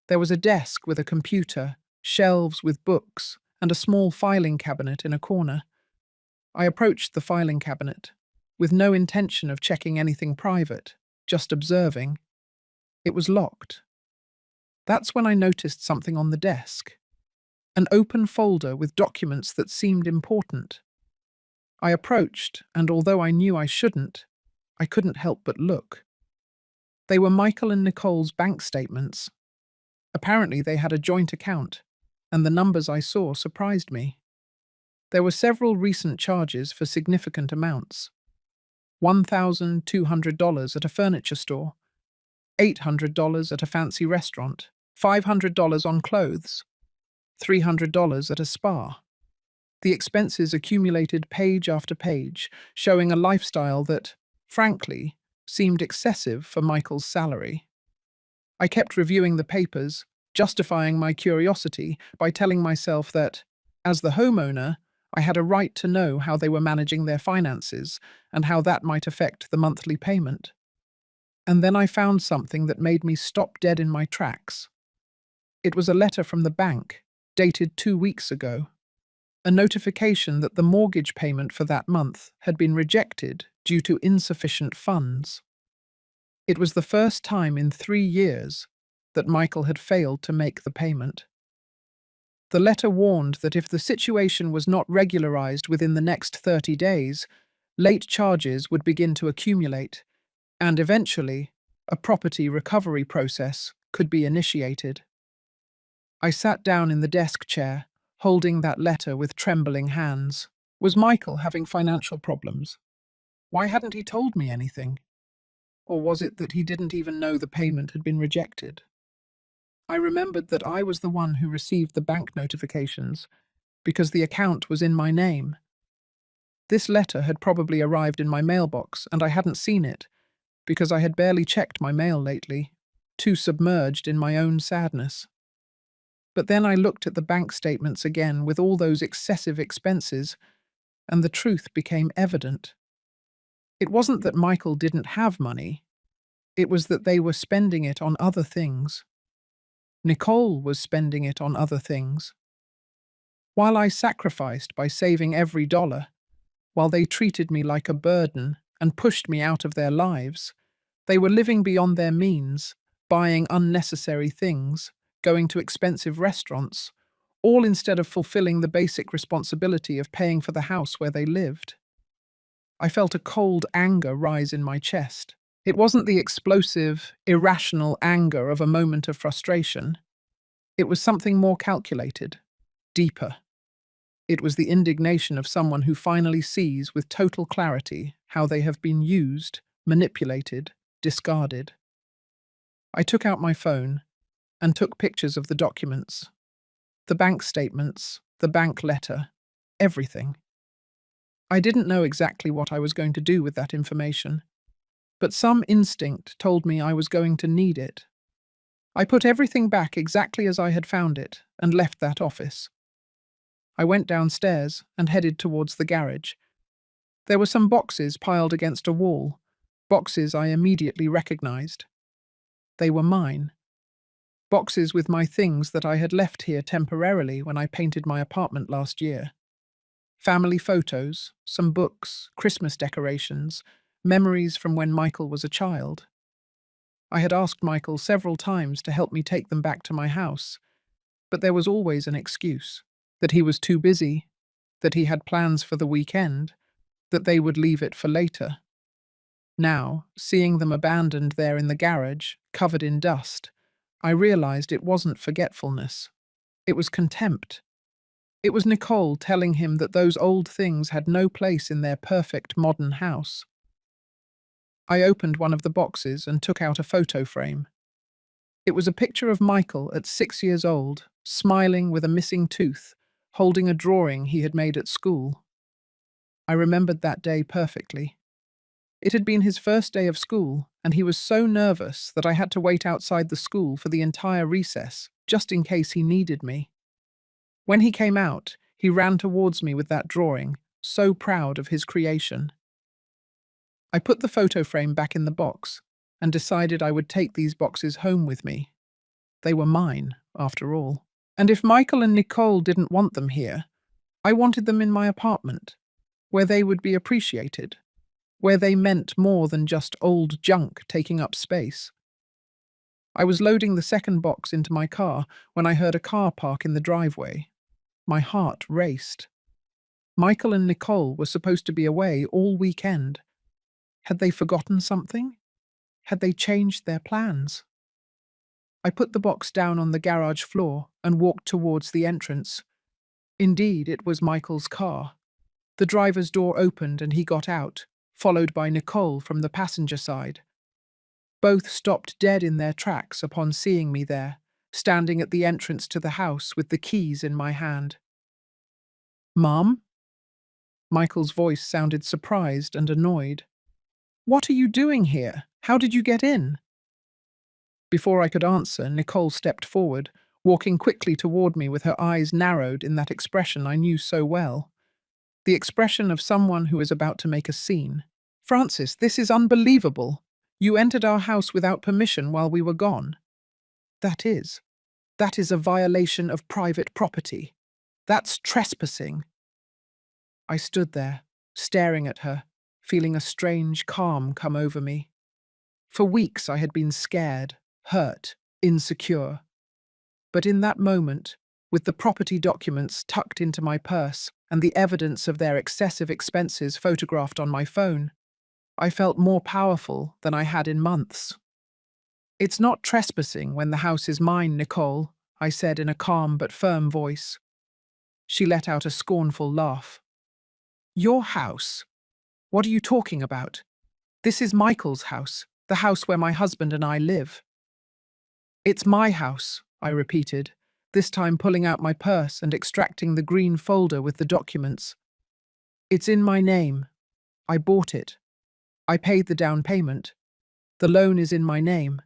[SPEAKER 1] There was a desk with a computer, shelves with books, and a small filing cabinet in a corner. I approached the filing cabinet, with no intention of checking anything private, just observing. It was locked. That's when I noticed something on the desk. An open folder with documents that seemed important. I approached, and although I knew I shouldn't, I couldn't help but look. They were Michael and Nicole's bank statements. Apparently they had a joint account, and the numbers I saw surprised me. There were several recent charges for significant amounts. $1,200 at a furniture store, $800 at a fancy restaurant, $500 on clothes, $300 at a spa. The expenses accumulated page after page, showing a lifestyle that, frankly, seemed excessive for Michael's salary. I kept reviewing the papers, justifying my curiosity by telling myself that, as the homeowner, I had a right to know how they were managing their finances and how that might affect the monthly payment. And then I found something that made me stop dead in my tracks. It was a letter from the bank, dated 2 weeks ago. A notification that the mortgage payment for that month had been rejected due to insufficient funds. It was the first time in 3 years that Michael had failed to make the payment. The letter warned that if the situation was not regularized within the next 30 days, late charges would begin to accumulate, and eventually, a property recovery process could be initiated. I sat down in the desk chair, holding that letter with trembling hands. Was Michael having financial problems? Why hadn't he told me anything? Or was it that he didn't even know the payment had been rejected? I remembered that I was the one who received the bank notifications because the account was in my name. This letter had probably arrived in my mailbox, and I hadn't seen it because I had barely checked my mail lately, too submerged in my own sadness. But then I looked at the bank statements again with all those excessive expenses, and the truth became evident. It wasn't that Michael didn't have money, it was that they were spending it on other things. Nicole was spending it on other things. While I sacrificed by saving every dollar, while they treated me like a burden and pushed me out of their lives, they were living beyond their means, buying unnecessary things, going to expensive restaurants, all instead of fulfilling the basic responsibility of paying for the house where they lived. I felt a cold anger rise in my chest. It wasn't the explosive, irrational anger of a moment of frustration. It was something more calculated, deeper. It was the indignation of someone who finally sees with total clarity how they have been used, manipulated, discarded. I took out my phone and took pictures of the documents, the bank statements, the bank letter, everything. I didn't know exactly what I was going to do with that information, but some instinct told me I was going to need it. I put everything back exactly as I had found it and left that office. I went downstairs and headed towards the garage. There were some boxes piled against a wall, boxes I immediately recognized. They were mine. Boxes with my things that I had left here temporarily when I painted my apartment last year. Family photos, some books, Christmas decorations, memories from when Michael was a child. I had asked Michael several times to help me take them back to my house, but there was always an excuse. That he was too busy, that he had plans for the weekend, that they would leave it for later. Now, seeing them abandoned there in the garage, covered in dust, I realized it wasn't forgetfulness. It was contempt. It was Nicole telling him that those old things had no place in their perfect modern house. I opened one of the boxes and took out a photo frame. It was a picture of Michael at 6 years old, smiling with a missing tooth, holding a drawing he had made at school. I remembered that day perfectly. It had been his first day of school, and he was so nervous that I had to wait outside the school for the entire recess, just in case he needed me. When he came out, he ran towards me with that drawing, so proud of his creation. I put the photo frame back in the box and decided I would take these boxes home with me. They were mine, after all. And if Michael and Nicole didn't want them here, I wanted them in my apartment, where they would be appreciated, where they meant more than just old junk taking up space. I was loading the second box into my car when I heard a car park in the driveway. My heart raced. Michael and Nicole were supposed to be away all weekend. Had they forgotten something? Had they changed their plans? I put the box down on the garage floor and walked towards the entrance. Indeed, it was Michael's car. The driver's door opened and he got out, followed by Nicole from the passenger side. Both stopped dead in their tracks upon seeing me there, standing at the entrance to the house with the keys in my hand. "Mom?" Michael's voice sounded surprised and annoyed. "What are you doing here? How did you get in?" Before I could answer, Nicole stepped forward, walking quickly toward me with her eyes narrowed in that expression I knew so well. The expression of someone who is about to make a scene. "Francis, this is unbelievable. You entered our house without permission while we were gone. That is a violation of private property. That's trespassing." I stood there, staring at her, feeling a strange calm come over me. For weeks I had been scared, hurt, insecure. But in that moment, with the property documents tucked into my purse and the evidence of their excessive expenses photographed on my phone. I felt more powerful than I had in months. "It's not trespassing when the house is mine, Nicole," I said in a calm but firm voice. She let out a scornful laugh. "Your house? What are you talking about? This is Michael's house, the house where my husband and I live." "It's my house," I repeated, this time pulling out my purse and extracting the green folder with the documents. "It's in my name. I bought it. I paid the down payment. The loan is in my name.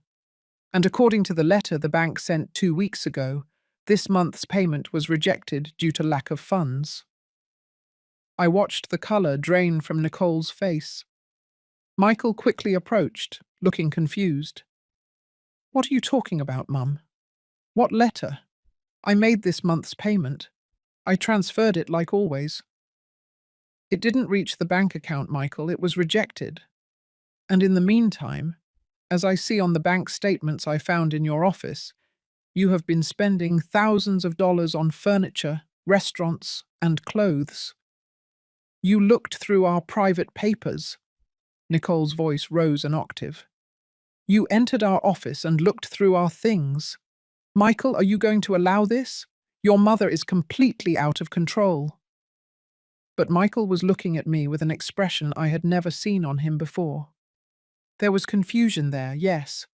[SPEAKER 1] And according to the letter the bank sent 2 weeks ago, this month's payment was rejected due to lack of funds." I watched the colour drain from Nicole's face. Michael quickly approached, looking confused. "What are you talking about, Mum? What letter? I made this month's payment. I transferred it like always." "It didn't reach the bank account, Michael. It was rejected. And in the meantime, as I see on the bank statements I found in your office, you have been spending thousands of dollars on furniture, restaurants, and clothes. You looked through our private papers." Nicole's voice rose an octave. "You entered our office and looked through our things. Michael, are you going to allow this? Your mother is completely out of control." But Michael was looking at me with an expression I had never seen on him before. There was confusion there, yes,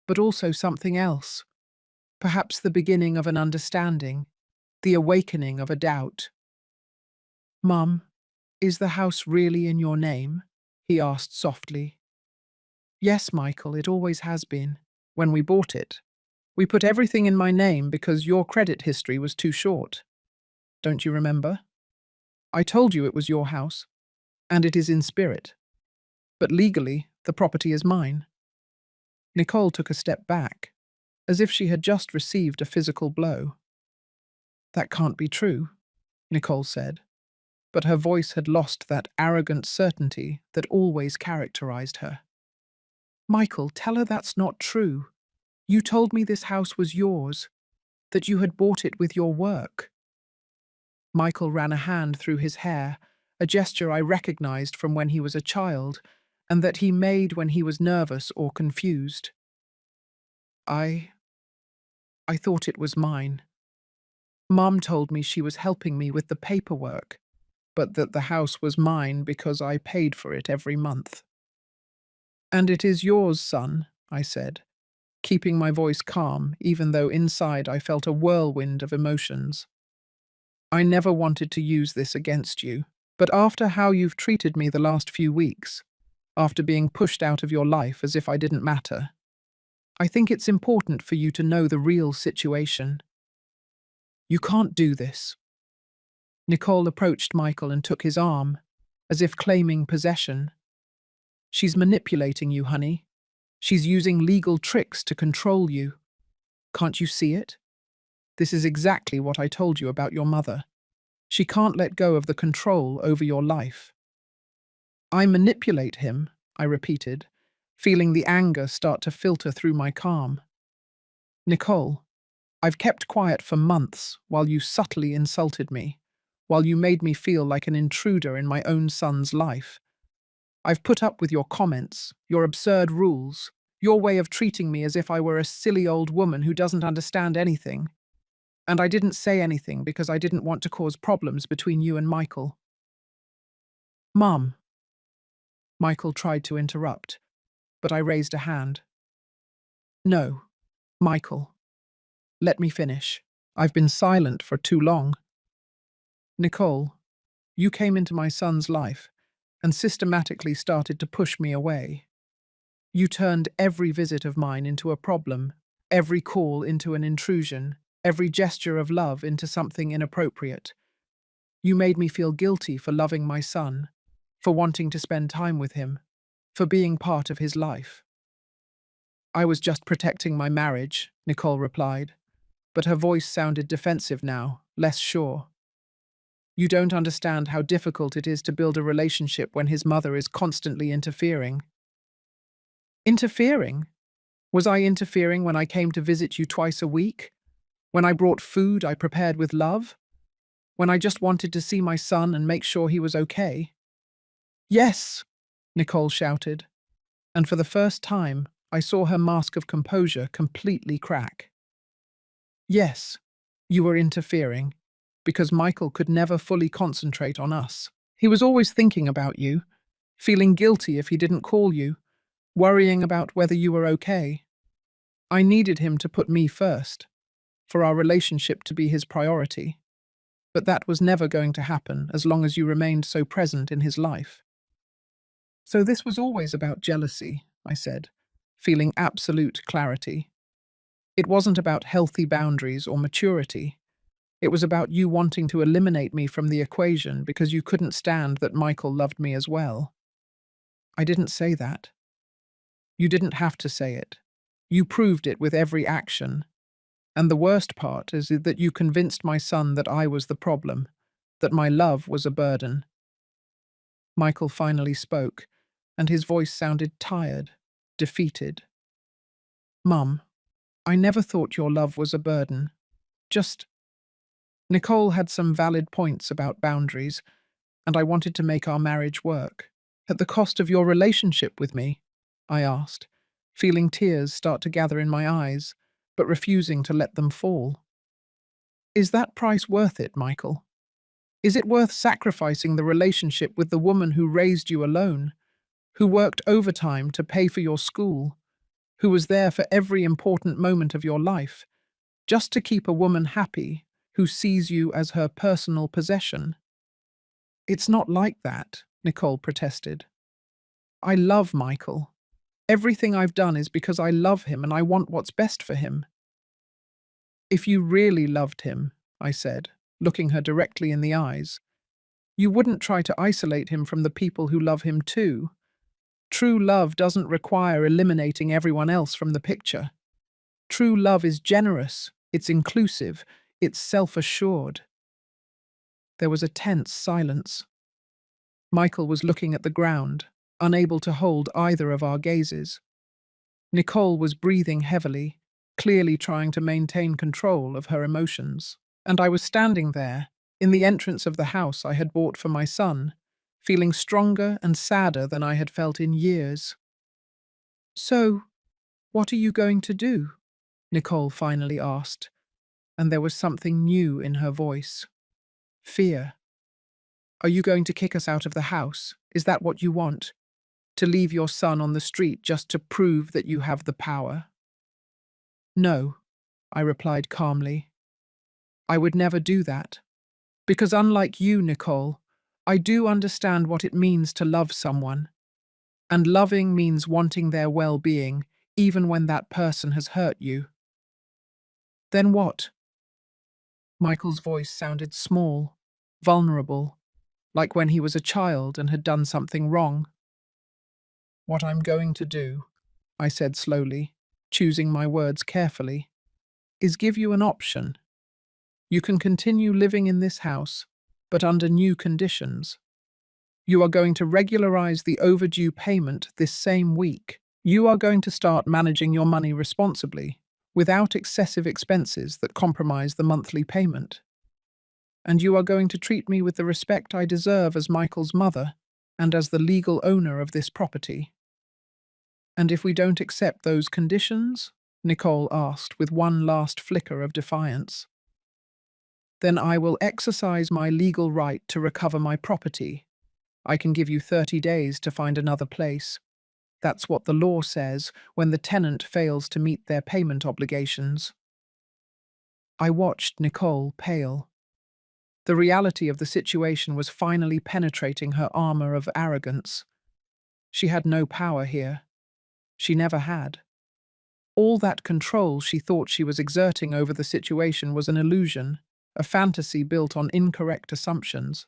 [SPEAKER 1] but also something else. Perhaps the beginning of an understanding, the awakening of a doubt. "Mum, is the house really in your name?" he asked softly. "Yes, Michael, it always has been. When we bought it, we put everything in my name because your credit history was too short. Don't you remember? I told you it was your house, and it is in spirit. But legally, the property is mine." Nicole took a step back, as if she had just received a physical blow. "That can't be true," Nicole said, but her voice had lost that arrogant certainty that always characterized her. "Michael, tell her that's not true. You told me this house was yours, that you had bought it with your work." Michael ran a hand through his hair, a gesture I recognized from when he was a child, and that he made when he was nervous or confused. I thought it was mine. Mum told me she was helping me with the paperwork, but that the house was mine because I paid for it every month." "And it is yours, son," I said, keeping my voice calm even though inside I felt a whirlwind of emotions. "I never wanted to use this against you, but after how you've treated me the last few weeks, after being pushed out of your life as if I didn't matter, I think it's important for you to know the real situation. You can't do this." Nicole approached Michael and took his arm, as if claiming possession. "She's manipulating you, honey. She's using legal tricks to control you. Can't you see it? This is exactly what I told you about your mother. She can't let go of the control over your life." "I manipulate him," I repeated, feeling the anger start to filter through my calm. "Nicole, I've kept quiet for months while you subtly insulted me, while you made me feel like an intruder in my own son's life. I've put up with your comments, your absurd rules, your way of treating me as if I were a silly old woman who doesn't understand anything. And I didn't say anything because I didn't want to cause problems between you and Michael." "Mum." Michael tried to interrupt, but I raised a hand. "No, Michael. Let me finish. I've been silent for too long. Nicole, you came into my son's life and systematically started to push me away. You turned every visit of mine into a problem, every call into an intrusion, every gesture of love into something inappropriate. You made me feel guilty for loving my son, for wanting to spend time with him, for being part of his life." "I was just protecting my marriage," Nicole replied, but her voice sounded defensive now, less sure. "You don't understand how difficult it is to build a relationship when his mother is constantly interfering." "Interfering? Was I interfering when I came to visit you twice a week? When I brought food I prepared with love? When I just wanted to see my son and make sure he was okay? Yes, Nicole shouted, and for the first time I saw her mask of composure completely crack. Yes, you were interfering, because Michael could never fully concentrate on us. He was always thinking about you, feeling guilty if he didn't call you, worrying about whether you were okay. I needed him to put me first, for our relationship to be his priority. But that was never going to happen as long as you remained so present in his life. So this was always about jealousy, I said, feeling absolute clarity. It wasn't about healthy boundaries or maturity. It was about you wanting to eliminate me from the equation because you couldn't stand that Michael loved me as well. I didn't say that. You didn't have to say it. You proved it with every action. And the worst part is that you convinced my son that I was the problem, that my love was a burden. Michael finally spoke, and his voice sounded tired, defeated. Mum, I never thought your love was a burden. Just… Nicole had some valid points about boundaries, and I wanted to make our marriage work. At the cost of your relationship with me? I asked, feeling tears start to gather in my eyes, but refusing to let them fall. Is that price worth it, Michael? Is it worth sacrificing the relationship with the woman who raised you alone, who worked overtime to pay for your school, who was there for every important moment of your life, just to keep a woman happy who sees you as her personal possession? It's not like that, Nicole protested. I love Michael. Everything I've done is because I love him and I want what's best for him. If you really loved him, I said, looking her directly in the eyes, you wouldn't try to isolate him from the people who love him too. True love doesn't require eliminating everyone else from the picture. True love is generous, it's inclusive, it's self-assured. There was a tense silence. Michael was looking at the ground, unable to hold either of our gazes. Nicole was breathing heavily, clearly trying to maintain control of her emotions. And I was standing there, in the entrance of the house I had bought for my son, feeling stronger and sadder than I had felt in years. So, what are you going to do? Nicole finally asked, and there was something new in her voice. Fear. Are you going to kick us out of the house? Is that what you want? To leave your son on the street just to prove that you have the power? No, I replied calmly. I would never do that. Because unlike you, Nicole, I do understand what it means to love someone. And loving means wanting their well-being, even when that person has hurt you. Then what? Michael's voice sounded small, vulnerable, like when he was a child and had done something wrong. What I'm going to do, I said slowly, choosing my words carefully, is give you an option. You can continue living in this house, but under new conditions. You are going to regularize the overdue payment this same week. You are going to start managing your money responsibly, without excessive expenses that compromise the monthly payment. And you are going to treat me with the respect I deserve as Michael's mother and as the legal owner of this property. And if we don't accept those conditions? Nicole asked with one last flicker of defiance. Then I will exercise my legal right to recover my property. I can give you 30 days to find another place. That's what the law says when the tenant fails to meet their payment obligations. I watched Nicole pale. The reality of the situation was finally penetrating her armor of arrogance. She had no power here. She never had. All that control she thought she was exerting over the situation was an illusion, a fantasy built on incorrect assumptions.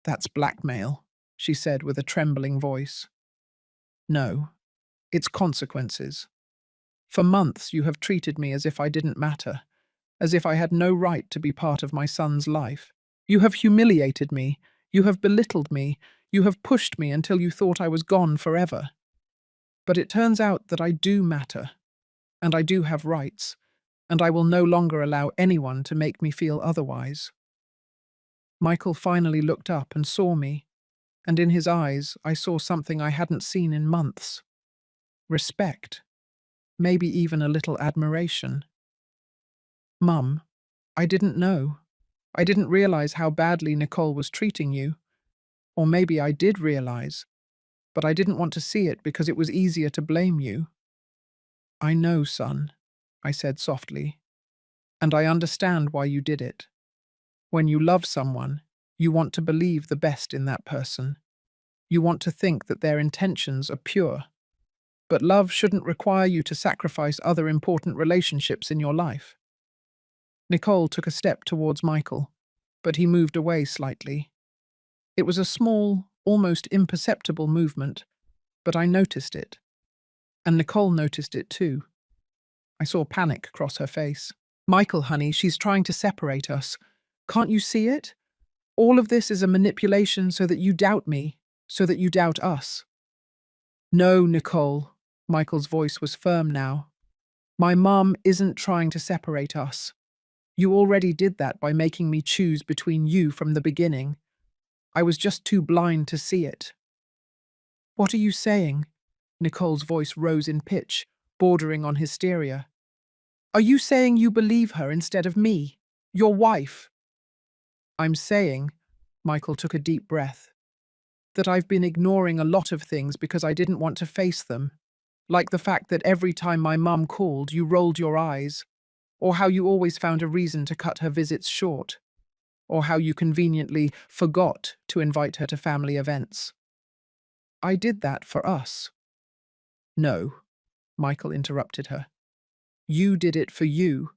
[SPEAKER 1] That's blackmail, she said with a trembling voice. No, it's consequences. For months you have treated me as if I didn't matter, as if I had no right to be part of my son's life. You have humiliated me, you have belittled me, you have pushed me until you thought I was gone forever. But it turns out that I do matter, and I do have rights, and I will no longer allow anyone to make me feel otherwise. Michael finally looked up and saw me, and in his eyes I saw something I hadn't seen in months. Respect, maybe even a little admiration. Mum, I didn't know. I didn't realize how badly Nicole was treating you. Or maybe I did realize, but I didn't want to see it because it was easier to blame you. I know, son, I said softly, and I understand why you did it. When you love someone, you want to believe the best in that person. You want to think that their intentions are pure. But love shouldn't require you to sacrifice other important relationships in your life. Nicole took a step towards Michael, but he moved away slightly. It was a small, almost imperceptible movement, but I noticed it. And Nicole noticed it too. I saw panic cross her face. Michael, honey, she's trying to separate us. Can't you see it? All of this is a manipulation so that you doubt me, so that you doubt us. No, Nicole. Michael's voice was firm now. My mum isn't trying to separate us. You already did that by making me choose between you from the beginning. I was just too blind to see it. What are you saying? Nicole's voice rose in pitch, bordering on hysteria. Are you saying you believe her instead of me, your wife? I'm saying, Michael took a deep breath, that I've been ignoring a lot of things because I didn't want to face them. Like the fact that every time my mum called, you rolled your eyes, or how you always found a reason to cut her visits short, or how you conveniently forgot to invite her to family events. I did that for us. No, Michael interrupted her. You did it for you,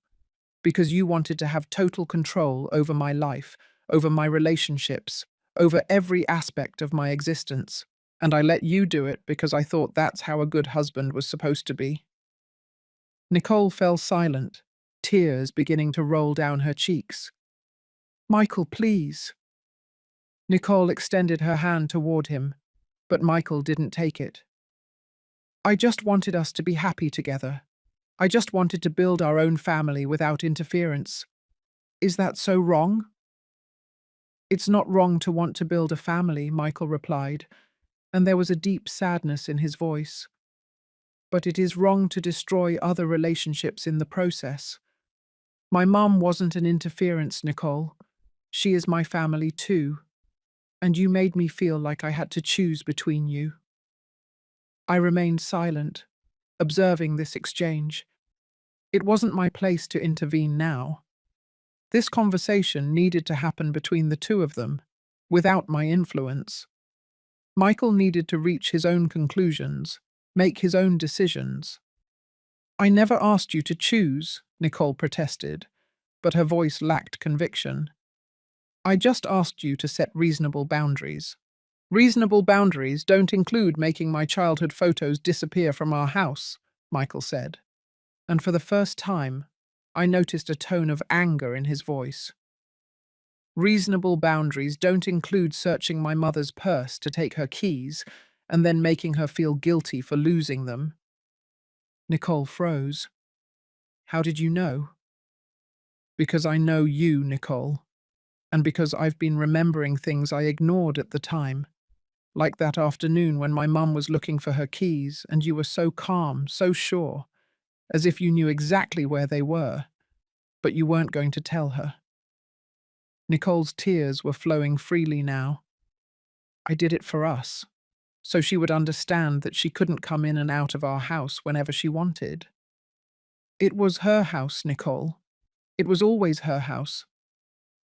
[SPEAKER 1] because you wanted to have total control over my life, over my relationships, over every aspect of my existence. And I let you do it because I thought that's how a good husband was supposed to be. Nicole fell silent, tears beginning to roll down her cheeks. Michael, please. Nicole extended her hand toward him, but Michael didn't take it. I just wanted us to be happy together. I just wanted to build our own family without interference. Is that so wrong? It's not wrong to want to build a family, Michael replied, and there was a deep sadness in his voice. But it is wrong to destroy other relationships in the process. My mum wasn't an interference, Nicole. She is my family too, and you made me feel like I had to choose between you. I remained silent, observing this exchange. It wasn't my place to intervene now. This conversation needed to happen between the two of them, without my influence. Michael needed to reach his own conclusions, make his own decisions. I never asked you to choose, Nicole protested, but her voice lacked conviction. I just asked you to set reasonable boundaries. Reasonable boundaries don't include making my childhood photos disappear from our house, Michael said. And for the first time, I noticed a tone of anger in his voice. Reasonable boundaries don't include searching my mother's purse to take her keys and then making her feel guilty for losing them. Nicole froze. How did you know? Because I know you, Nicole, and because I've been remembering things I ignored at the time. Like that afternoon when my mum was looking for her keys and you were so calm, so sure, as if you knew exactly where they were, but you weren't going to tell her. Nicole's tears were flowing freely now. I did it for us, so she would understand that she couldn't come in and out of our house whenever she wanted. It was her house, Nicole. It was always her house.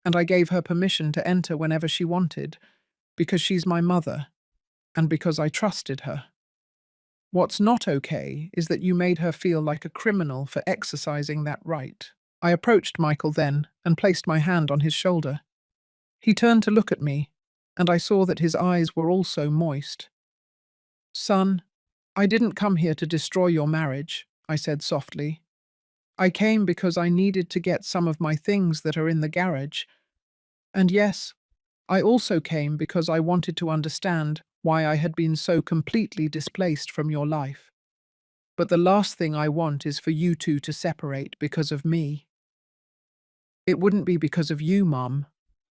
[SPEAKER 1] And I gave her permission to enter whenever she wanted, because she's my mother, and because I trusted her. What's not okay is that you made her feel like a criminal for exercising that right. I approached Michael then and placed my hand on his shoulder. He turned to look at me, and I saw that his eyes were also moist. Son, I didn't come here to destroy your marriage, I said softly. I came because I needed to get some of my things that are in the garage. And yes, I also came because I wanted to understand why I had been so completely displaced from your life. But the last thing I want is for you two to separate because of me. It wouldn't be because of you, Mum,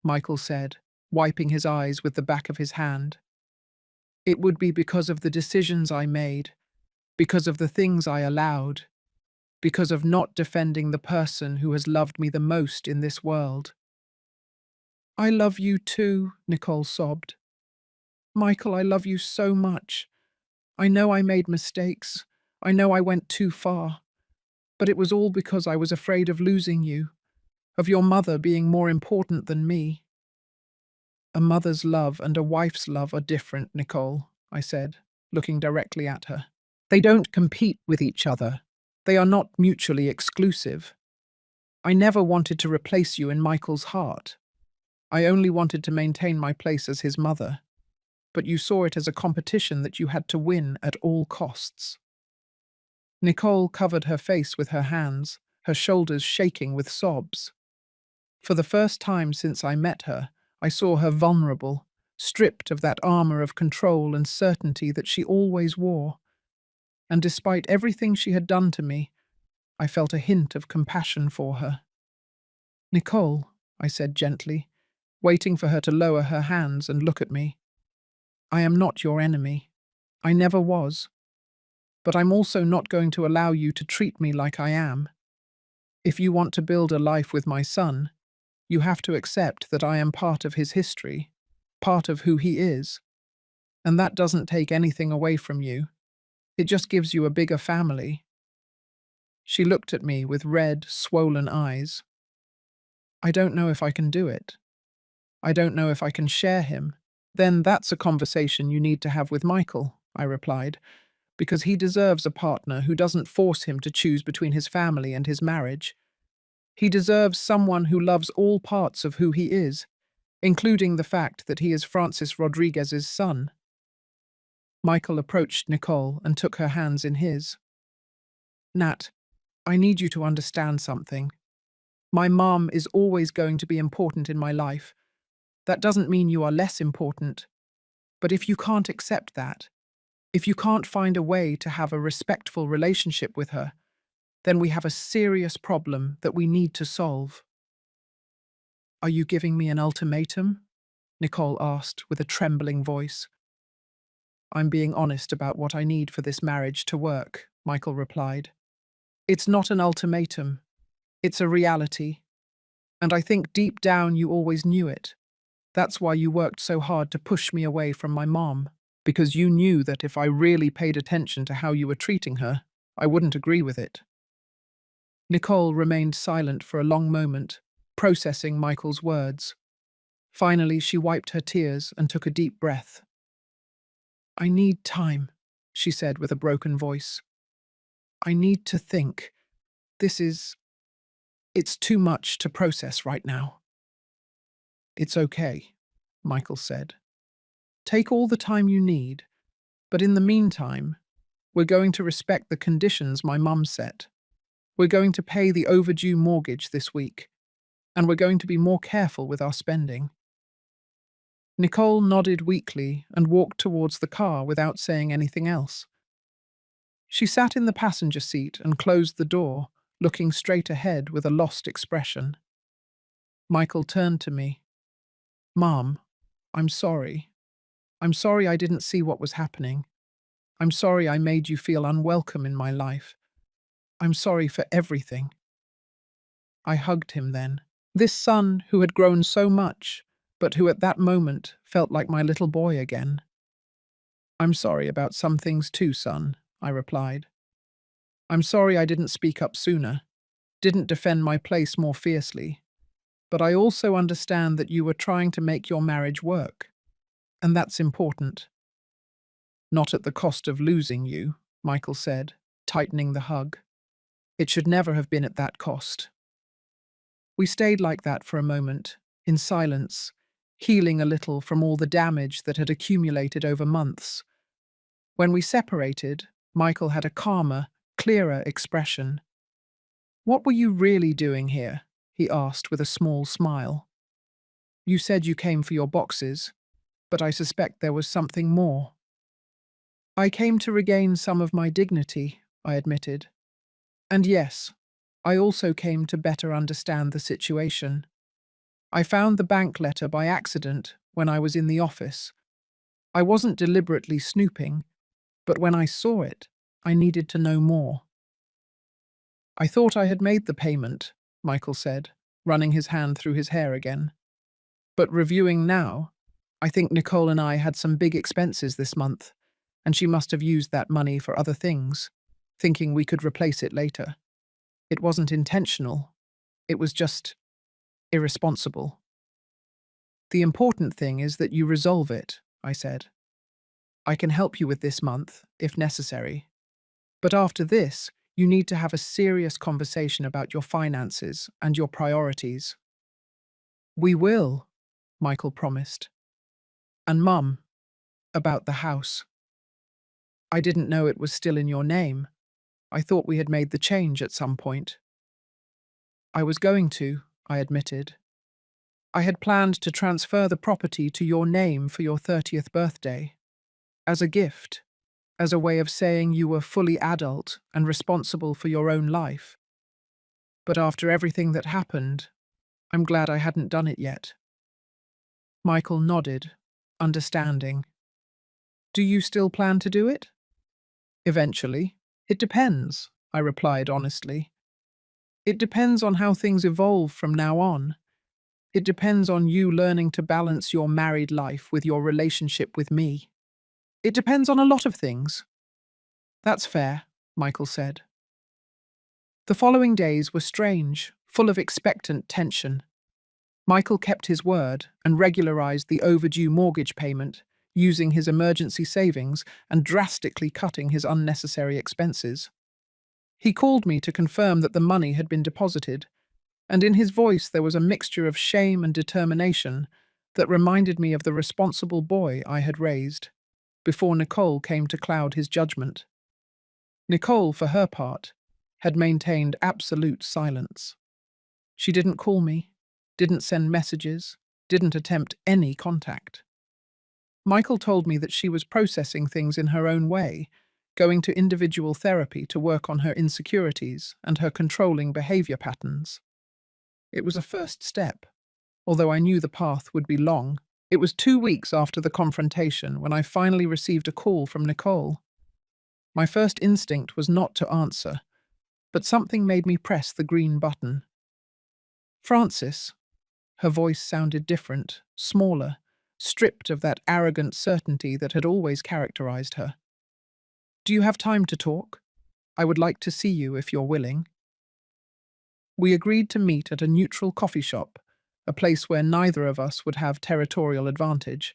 [SPEAKER 1] Michael said, wiping his eyes with the back of his hand. It would be because of the decisions I made, because of the things I allowed, because of not defending the person who has loved me the most in this world. I love you too, Nicole sobbed. Michael, I love you so much. I know I made mistakes. I know I went too far. But it was all because I was afraid of losing you, of your mother being more important than me. A mother's love and a wife's love are different, Nicole, I said, looking directly at her. They don't compete with each other. They are not mutually exclusive. I never wanted to replace you in Michael's heart. I only wanted to maintain my place as his mother. But you saw it as a competition that you had to win at all costs. Nicole covered her face with her hands, her shoulders shaking with sobs. For the first time since I met her, I saw her vulnerable, stripped of that armor of control and certainty that she always wore. And despite everything she had done to me, I felt a hint of compassion for her. Nicole, I said gently, waiting for her to lower her hands and look at me. I am not your enemy. I never was. But I'm also not going to allow you to treat me like I am. If you want to build a life with my son, you have to accept that I am part of his history, part of who he is. And that doesn't take anything away from you. It just gives you a bigger family. She looked at me with red, swollen eyes. I don't know if I can do it. I don't know if I can share him. Then that's a conversation you need to have with Michael, I replied, because he deserves a partner who doesn't force him to choose between his family and his marriage. He deserves someone who loves all parts of who he is, including the fact that he is Francis Rodriguez's son. Michael approached Nicole and took her hands in his. Nat, I need you to understand something. My mom is always going to be important in my life. That doesn't mean you are less important. But if you can't accept that, if you can't find a way to have a respectful relationship with her, then we have a serious problem that we need to solve. Are you giving me an ultimatum? Nicole asked with a trembling voice. I'm being honest about what I need for this marriage to work, Michael replied. It's not an ultimatum. It's a reality. And I think deep down you always knew it. That's why you worked so hard to push me away from my mom, because you knew that if I really paid attention to how you were treating her, I wouldn't agree with it. Nicole remained silent for a long moment, processing Michael's words. Finally, she wiped her tears and took a deep breath. I need time, she said with a broken voice. I need to think. It's too much to process right now. It's okay, Michael said. Take all the time you need, but in the meantime, we're going to respect the conditions my mum set. We're going to pay the overdue mortgage this week, and we're going to be more careful with our spending. Nicole nodded weakly and walked towards the car without saying anything else. She sat in the passenger seat and closed the door, looking straight ahead with a lost expression. Michael turned to me. Mom, I'm sorry. I'm sorry I didn't see what was happening. I'm sorry I made you feel unwelcome in my life. I'm sorry for everything. I hugged him then. This son who had grown so much, but who at that moment felt like my little boy again. I'm sorry about some things too, son, I replied. I'm sorry I didn't speak up sooner, didn't defend my place more fiercely. But I also understand that you were trying to make your marriage work. And that's important. Not at the cost of losing you, Michael said, tightening the hug. It should never have been at that cost. We stayed like that for a moment, in silence, healing a little from all the damage that had accumulated over months. When we separated, Michael had a calmer, clearer expression. What were you really doing here? He asked with a small smile. You said you came for your boxes, but I suspect there was something more. I came to regain some of my dignity, I admitted. And yes, I also came to better understand the situation. I found the bank letter by accident when I was in the office. I wasn't deliberately snooping, but when I saw it, I needed to know more. I thought I had made the payment, Michael said, running his hand through his hair again. But reviewing now, I think Nicole and I had some big expenses this month, and she must have used that money for other things, thinking we could replace it later. It wasn't intentional. It was just irresponsible. The important thing is that you resolve it, I said. I can help you with this month, if necessary. But after this, you need to have a serious conversation about your finances and your priorities. We will, Michael promised. And Mum, about the house. I didn't know it was still in your name. I thought we had made the change at some point. I was going to, I admitted. I had planned to transfer the property to your name for your 30th birthday. As a gift, as a way of saying you were fully adult and responsible for your own life. But after everything that happened, I'm glad I hadn't done it yet. Michael nodded, understanding. Do you still plan to do it? Eventually. It depends, I replied honestly. It depends on how things evolve from now on. It depends on you learning to balance your married life with your relationship with me. It depends on a lot of things. That's fair, Michael said. The following days were strange, full of expectant tension. Michael kept his word and regularized the overdue mortgage payment, using his emergency savings and drastically cutting his unnecessary expenses. He called me to confirm that the money had been deposited, and in his voice there was a mixture of shame and determination that reminded me of the responsible boy I had raised, before Nicole came to cloud his judgment. Nicole, for her part, had maintained absolute silence. She didn't call me, didn't send messages, didn't attempt any contact. Michael told me that she was processing things in her own way, going to individual therapy to work on her insecurities and her controlling behavior patterns. It was a first step, although I knew the path would be long. It was 2 weeks after the confrontation when I finally received a call from Nicole. My first instinct was not to answer, but something made me press the green button. Francis. Her voice sounded different, smaller, stripped of that arrogant certainty that had always characterized her. Do you have time to talk? I would like to see you if you're willing. We agreed to meet at a neutral coffee shop, a place where neither of us would have territorial advantage.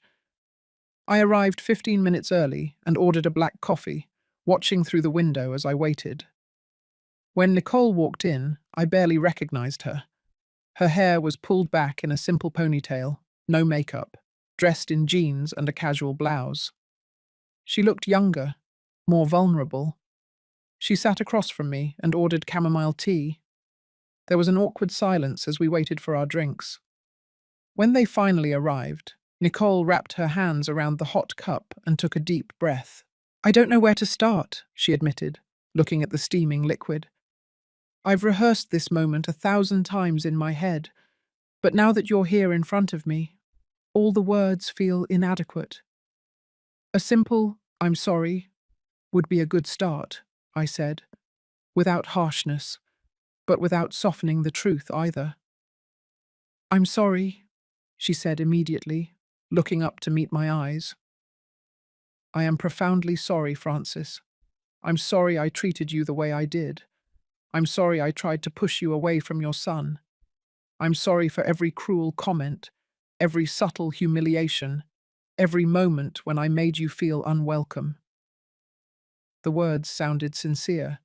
[SPEAKER 1] I arrived 15 minutes early and ordered a black coffee, watching through the window as I waited. When Nicole walked in, I barely recognized her. Her hair was pulled back in a simple ponytail, no makeup, dressed in jeans and a casual blouse. She looked younger, more vulnerable. She sat across from me and ordered chamomile tea. There was an awkward silence as we waited for our drinks. When they finally arrived, Nicole wrapped her hands around the hot cup and took a deep breath. I don't know where to start, she admitted, looking at the steaming liquid. I've rehearsed this moment 1,000 times in my head, but now that you're here in front of me, all the words feel inadequate. A simple, I'm sorry, would be a good start, I said, without harshness, but without softening the truth either. I'm sorry, she said immediately, looking up to meet my eyes. I am profoundly sorry, Francis. I'm sorry I treated you the way I did. I'm sorry I tried to push you away from your son. I'm sorry for every cruel comment, every subtle humiliation, every moment when I made you feel unwelcome. The words sounded sincere,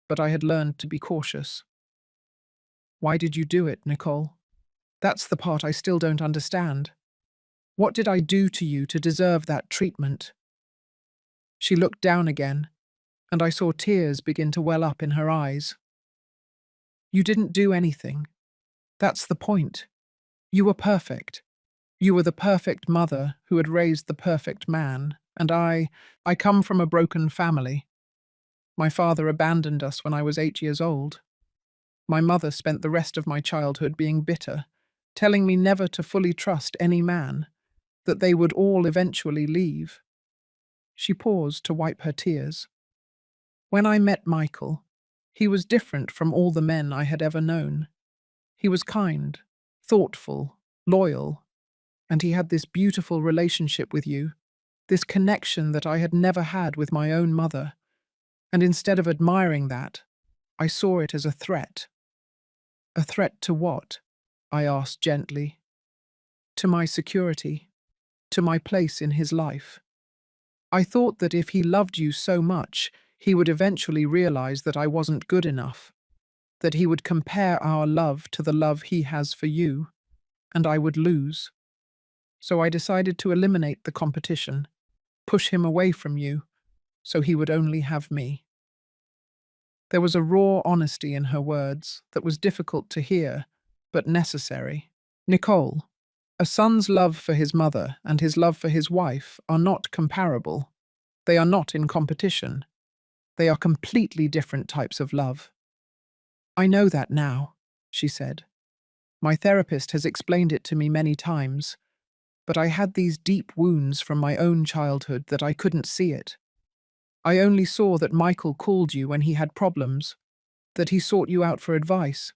[SPEAKER 1] but I had learned to be cautious. Why did you do it, Nicole? That's the part I still don't understand. What did I do to you to deserve that treatment? She looked down again, and I saw tears begin to well up in her eyes. You didn't do anything. That's the point. You were perfect. You were the perfect mother who had raised the perfect man, and I come from a broken family. My father abandoned us when I was 8 years old. My mother spent the rest of my childhood being bitter, telling me never to fully trust any man, that they would all eventually leave. She paused to wipe her tears. When I met Michael, he was different from all the men I had ever known. He was kind, thoughtful, loyal, and he had this beautiful relationship with you, this connection that I had never had with my own mother. And instead of admiring that, I saw it as a threat. A threat to what? I asked gently. To my security, to my place in his life. I thought that if he loved you so much, he would eventually realize that I wasn't good enough, that he would compare our love to the love he has for you, and I would lose. So I decided to eliminate the competition, push him away from you, so he would only have me. There was a raw honesty in her words that was difficult to hear, but necessary. Nicole, a son's love for his mother and his love for his wife are not comparable. They are not in competition. They are completely different types of love. I know that now, she said. My therapist has explained it to me many times, but I had these deep wounds from my own childhood that I couldn't see it. I only saw that Michael called you when he had problems, that he sought you out for advice,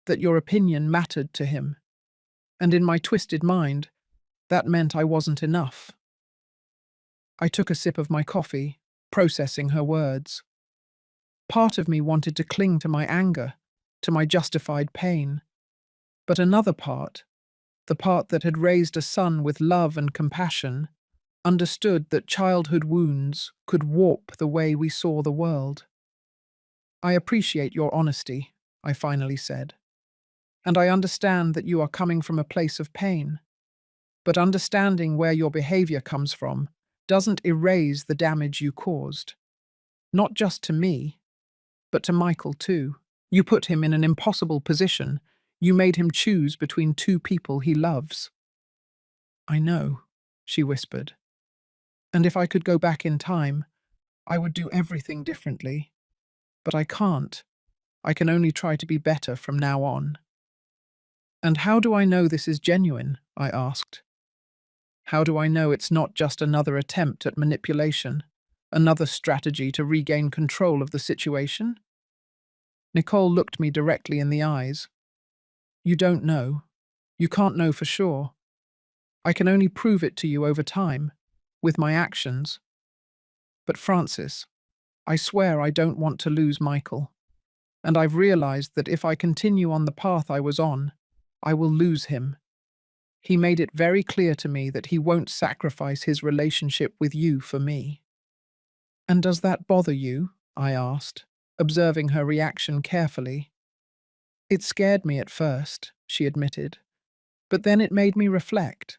[SPEAKER 1] that your opinion mattered to him. And in my twisted mind, that meant I wasn't enough. I took a sip of my coffee, processing her words. Part of me wanted to cling to my anger, to my justified pain. But another part, the part that had raised a son with love and compassion, understood that childhood wounds could warp the way we saw the world. I appreciate your honesty, I finally said. And I understand that you are coming from a place of pain. But understanding where your behavior comes from doesn't erase the damage you caused. Not just to me, but to Michael too. You put him in an impossible position. You made him choose between two people he loves. I know, she whispered. And if I could go back in time, I would do everything differently. But I can't. I can only try to be better from now on. And how do I know this is genuine? I asked. How do I know it's not just another attempt at manipulation, another strategy to regain control of the situation? Nicole looked me directly in the eyes. You don't know. You can't know for sure. I can only prove it to you over time, with my actions. But Francis, I swear I don't want to lose Michael. And I've realized that if I continue on the path I was on, I will lose him. He made it very clear to me that he won't sacrifice his relationship with you for me. And does that bother you? I asked, observing her reaction carefully. It scared me at first, she admitted, but then it made me reflect.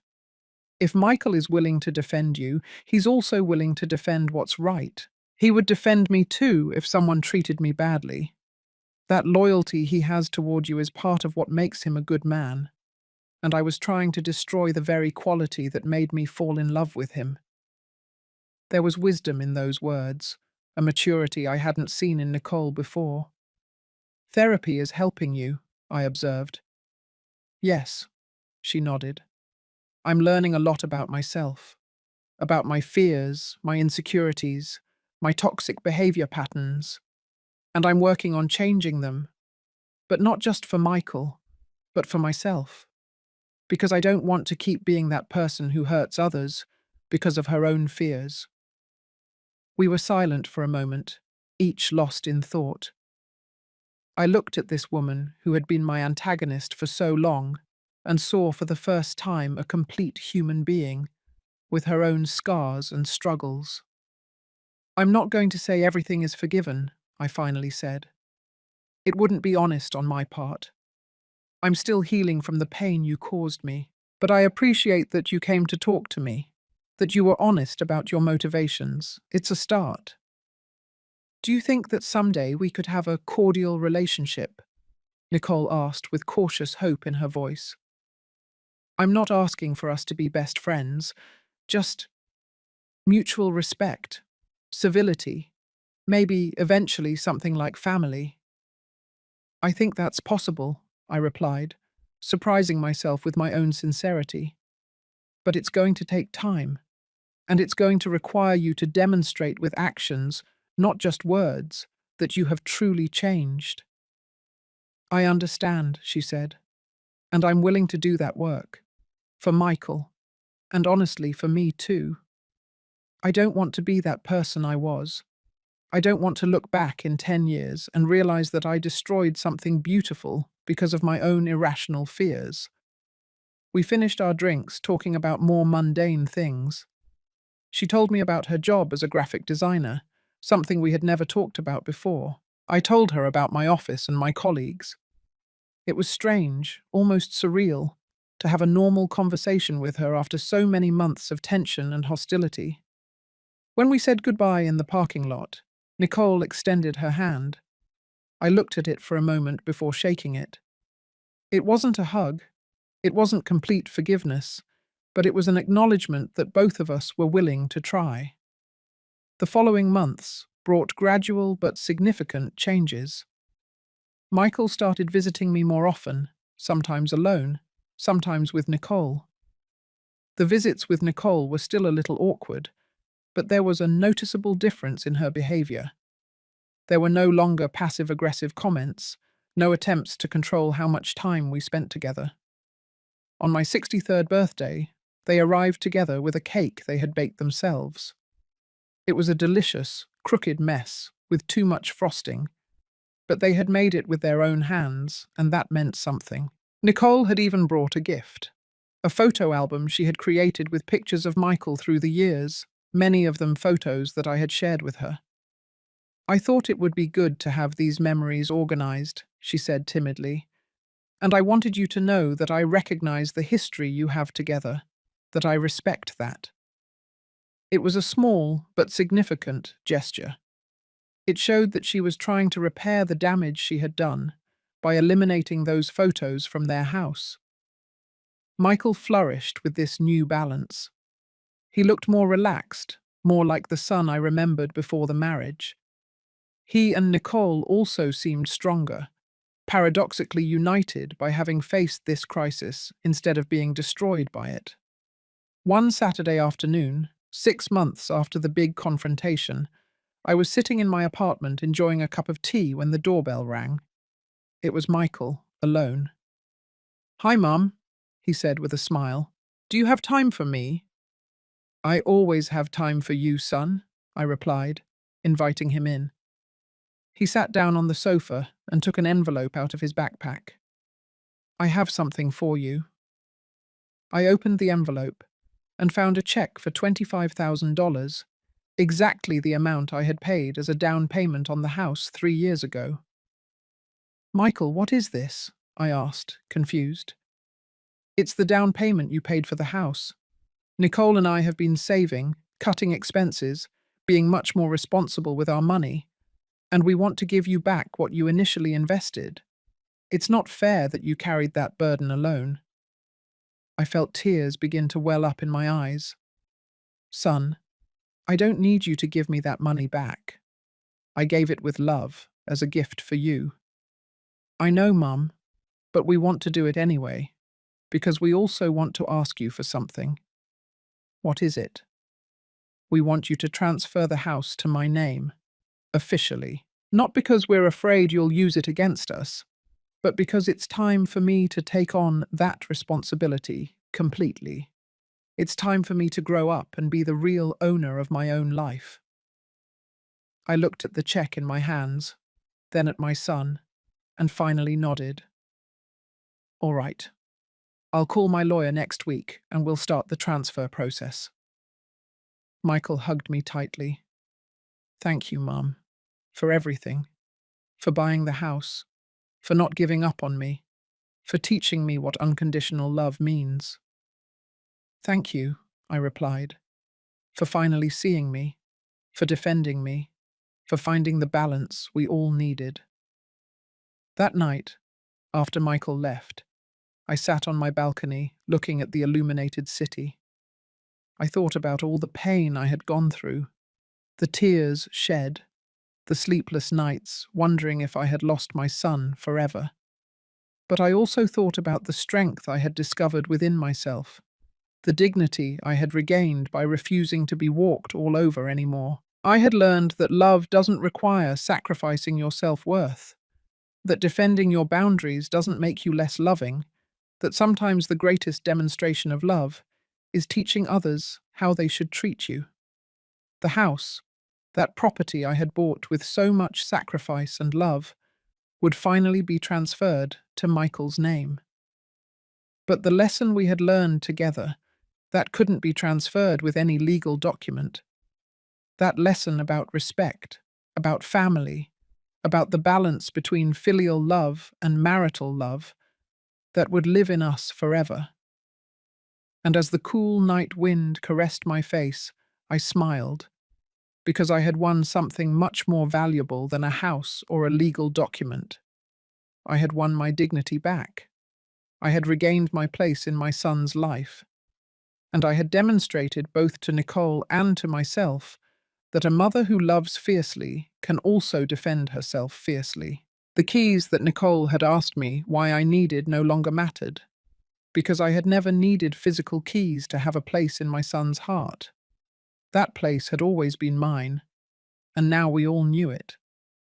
[SPEAKER 1] If Michael is willing to defend you, he's also willing to defend what's right. He would defend me too if someone treated me badly. That loyalty he has toward you is part of what makes him a good man. And I was trying to destroy the very quality that made me fall in love with him. There was wisdom in those words, a maturity I hadn't seen in Nicole before. Therapy is helping you, I observed. Yes, she nodded. I'm learning a lot about myself, about my fears, my insecurities, my toxic behavior patterns, and I'm working on changing them. But not just for Michael, but for myself. Because I don't want to keep being that person who hurts others because of her own fears. We were silent for a moment, each lost in thought. I looked at this woman who had been my antagonist for so long and saw for the first time a complete human being, with her own scars and struggles. I'm not going to say everything is forgiven, I finally said. It wouldn't be honest on my part. I'm still healing from the pain you caused me, but I appreciate that you came to talk to me, that you were honest about your motivations. It's a start. Do you think that someday we could have a cordial relationship? Nicole asked with cautious hope in her voice. I'm not asking for us to be best friends, just mutual respect, civility, Maybe eventually something like family. I think that's possible, I replied, surprising myself with my own sincerity. But it's going to take time, and it's going to require you to demonstrate with actions, not just words, that you have truly changed. I understand, she said, and I'm willing to do that work. For Michael, and honestly for me too. I don't want to be that person I was. I don't want to look back in 10 years and realize that I destroyed something beautiful because of my own irrational fears. We finished our drinks talking about more mundane things. She told me about her job as a graphic designer, something we had never talked about before. I told her about my office and my colleagues. It was strange, almost surreal, to have a normal conversation with her after so many months of tension and hostility. When we said goodbye in the parking lot, Nicole extended her hand. I looked at it for a moment before shaking it. It wasn't a hug. It wasn't complete forgiveness, but it was an acknowledgement that both of us were willing to try. The following months brought gradual but significant changes. Michael started visiting me more often, sometimes alone, sometimes with Nicole. The visits with Nicole were still a little awkward, but there was a noticeable difference in her behavior. There were no longer passive-aggressive comments, no attempts to control how much time we spent together. On my 63rd birthday, they arrived together with a cake they had baked themselves. It was a delicious, crooked mess with too much frosting, but they had made it with their own hands, and that meant something. Nicole had even brought a gift. A photo album she had created with pictures of Michael through the years, many of them photos that I had shared with her. I thought it would be good to have these memories organized, she said timidly, and I wanted you to know that I recognize the history you have together, that I respect that. It was a small but significant gesture. It showed that she was trying to repair the damage she had done by eliminating those photos from their house. Michael flourished with this new balance. He looked more relaxed, more like the son I remembered before the marriage. He and Nicole also seemed stronger, paradoxically united by having faced this crisis instead of being destroyed by it. One Saturday afternoon, 6 months after the big confrontation, I was sitting in my apartment enjoying a cup of tea when the doorbell rang. It was Michael, alone. "Hi, Mum," he said with a smile. "Do you have time for me?" "I always have time for you, son," I replied, inviting him in. He sat down on the sofa and took an envelope out of his backpack. "I have something for you." I opened the envelope and found a check for $25,000, exactly the amount I had paid as a down payment on the house 3 years ago. "Michael, what is this?" I asked, confused. "It's the down payment you paid for the house. Nicole and I have been saving, cutting expenses, being much more responsible with our money, and we want to give you back what you initially invested. It's not fair that you carried that burden alone." I felt tears begin to well up in my eyes. "Son, I don't need you to give me that money back. I gave it with love, as a gift for you." "I know, Mum, but we want to do it anyway, because we also want to ask you for something." "What is it?" "We want you to transfer the house to my name, officially. Not because we're afraid you'll use it against us, but because it's time for me to take on that responsibility completely. It's time for me to grow up and be the real owner of my own life." I looked at the check in my hands, then at my son, and finally nodded. "All right. I'll call my lawyer next week and we'll start the transfer process." Michael hugged me tightly. "Thank you, Mum, for everything. For buying the house. For not giving up on me. For teaching me what unconditional love means." "Thank you," I replied, "for finally seeing me, for defending me, for finding the balance we all needed." That night, after Michael left, I sat on my balcony looking at the illuminated city. I thought about all the pain I had gone through, the tears shed, the sleepless nights, wondering if I had lost my son forever. But I also thought about the strength I had discovered within myself, the dignity I had regained by refusing to be walked all over anymore. I had learned that love doesn't require sacrificing your self-worth, that defending your boundaries doesn't make you less loving, that sometimes the greatest demonstration of love is teaching others how they should treat you. The house, that property I had bought with so much sacrifice and love, would finally be transferred to Michael's name. But the lesson we had learned together, that couldn't be transferred with any legal document. That lesson about respect, about family, about the balance between filial love and marital love, that would live in us forever. And as the cool night wind caressed my face, I smiled, because I had won something much more valuable than a house or a legal document. I had won my dignity back. I had regained my place in my son's life. And I had demonstrated both to Nicole and to myself that a mother who loves fiercely can also defend herself fiercely. The keys that Nicole had asked me why I needed no longer mattered, because I had never needed physical keys to have a place in my son's heart. That place had always been mine, and now we all knew it.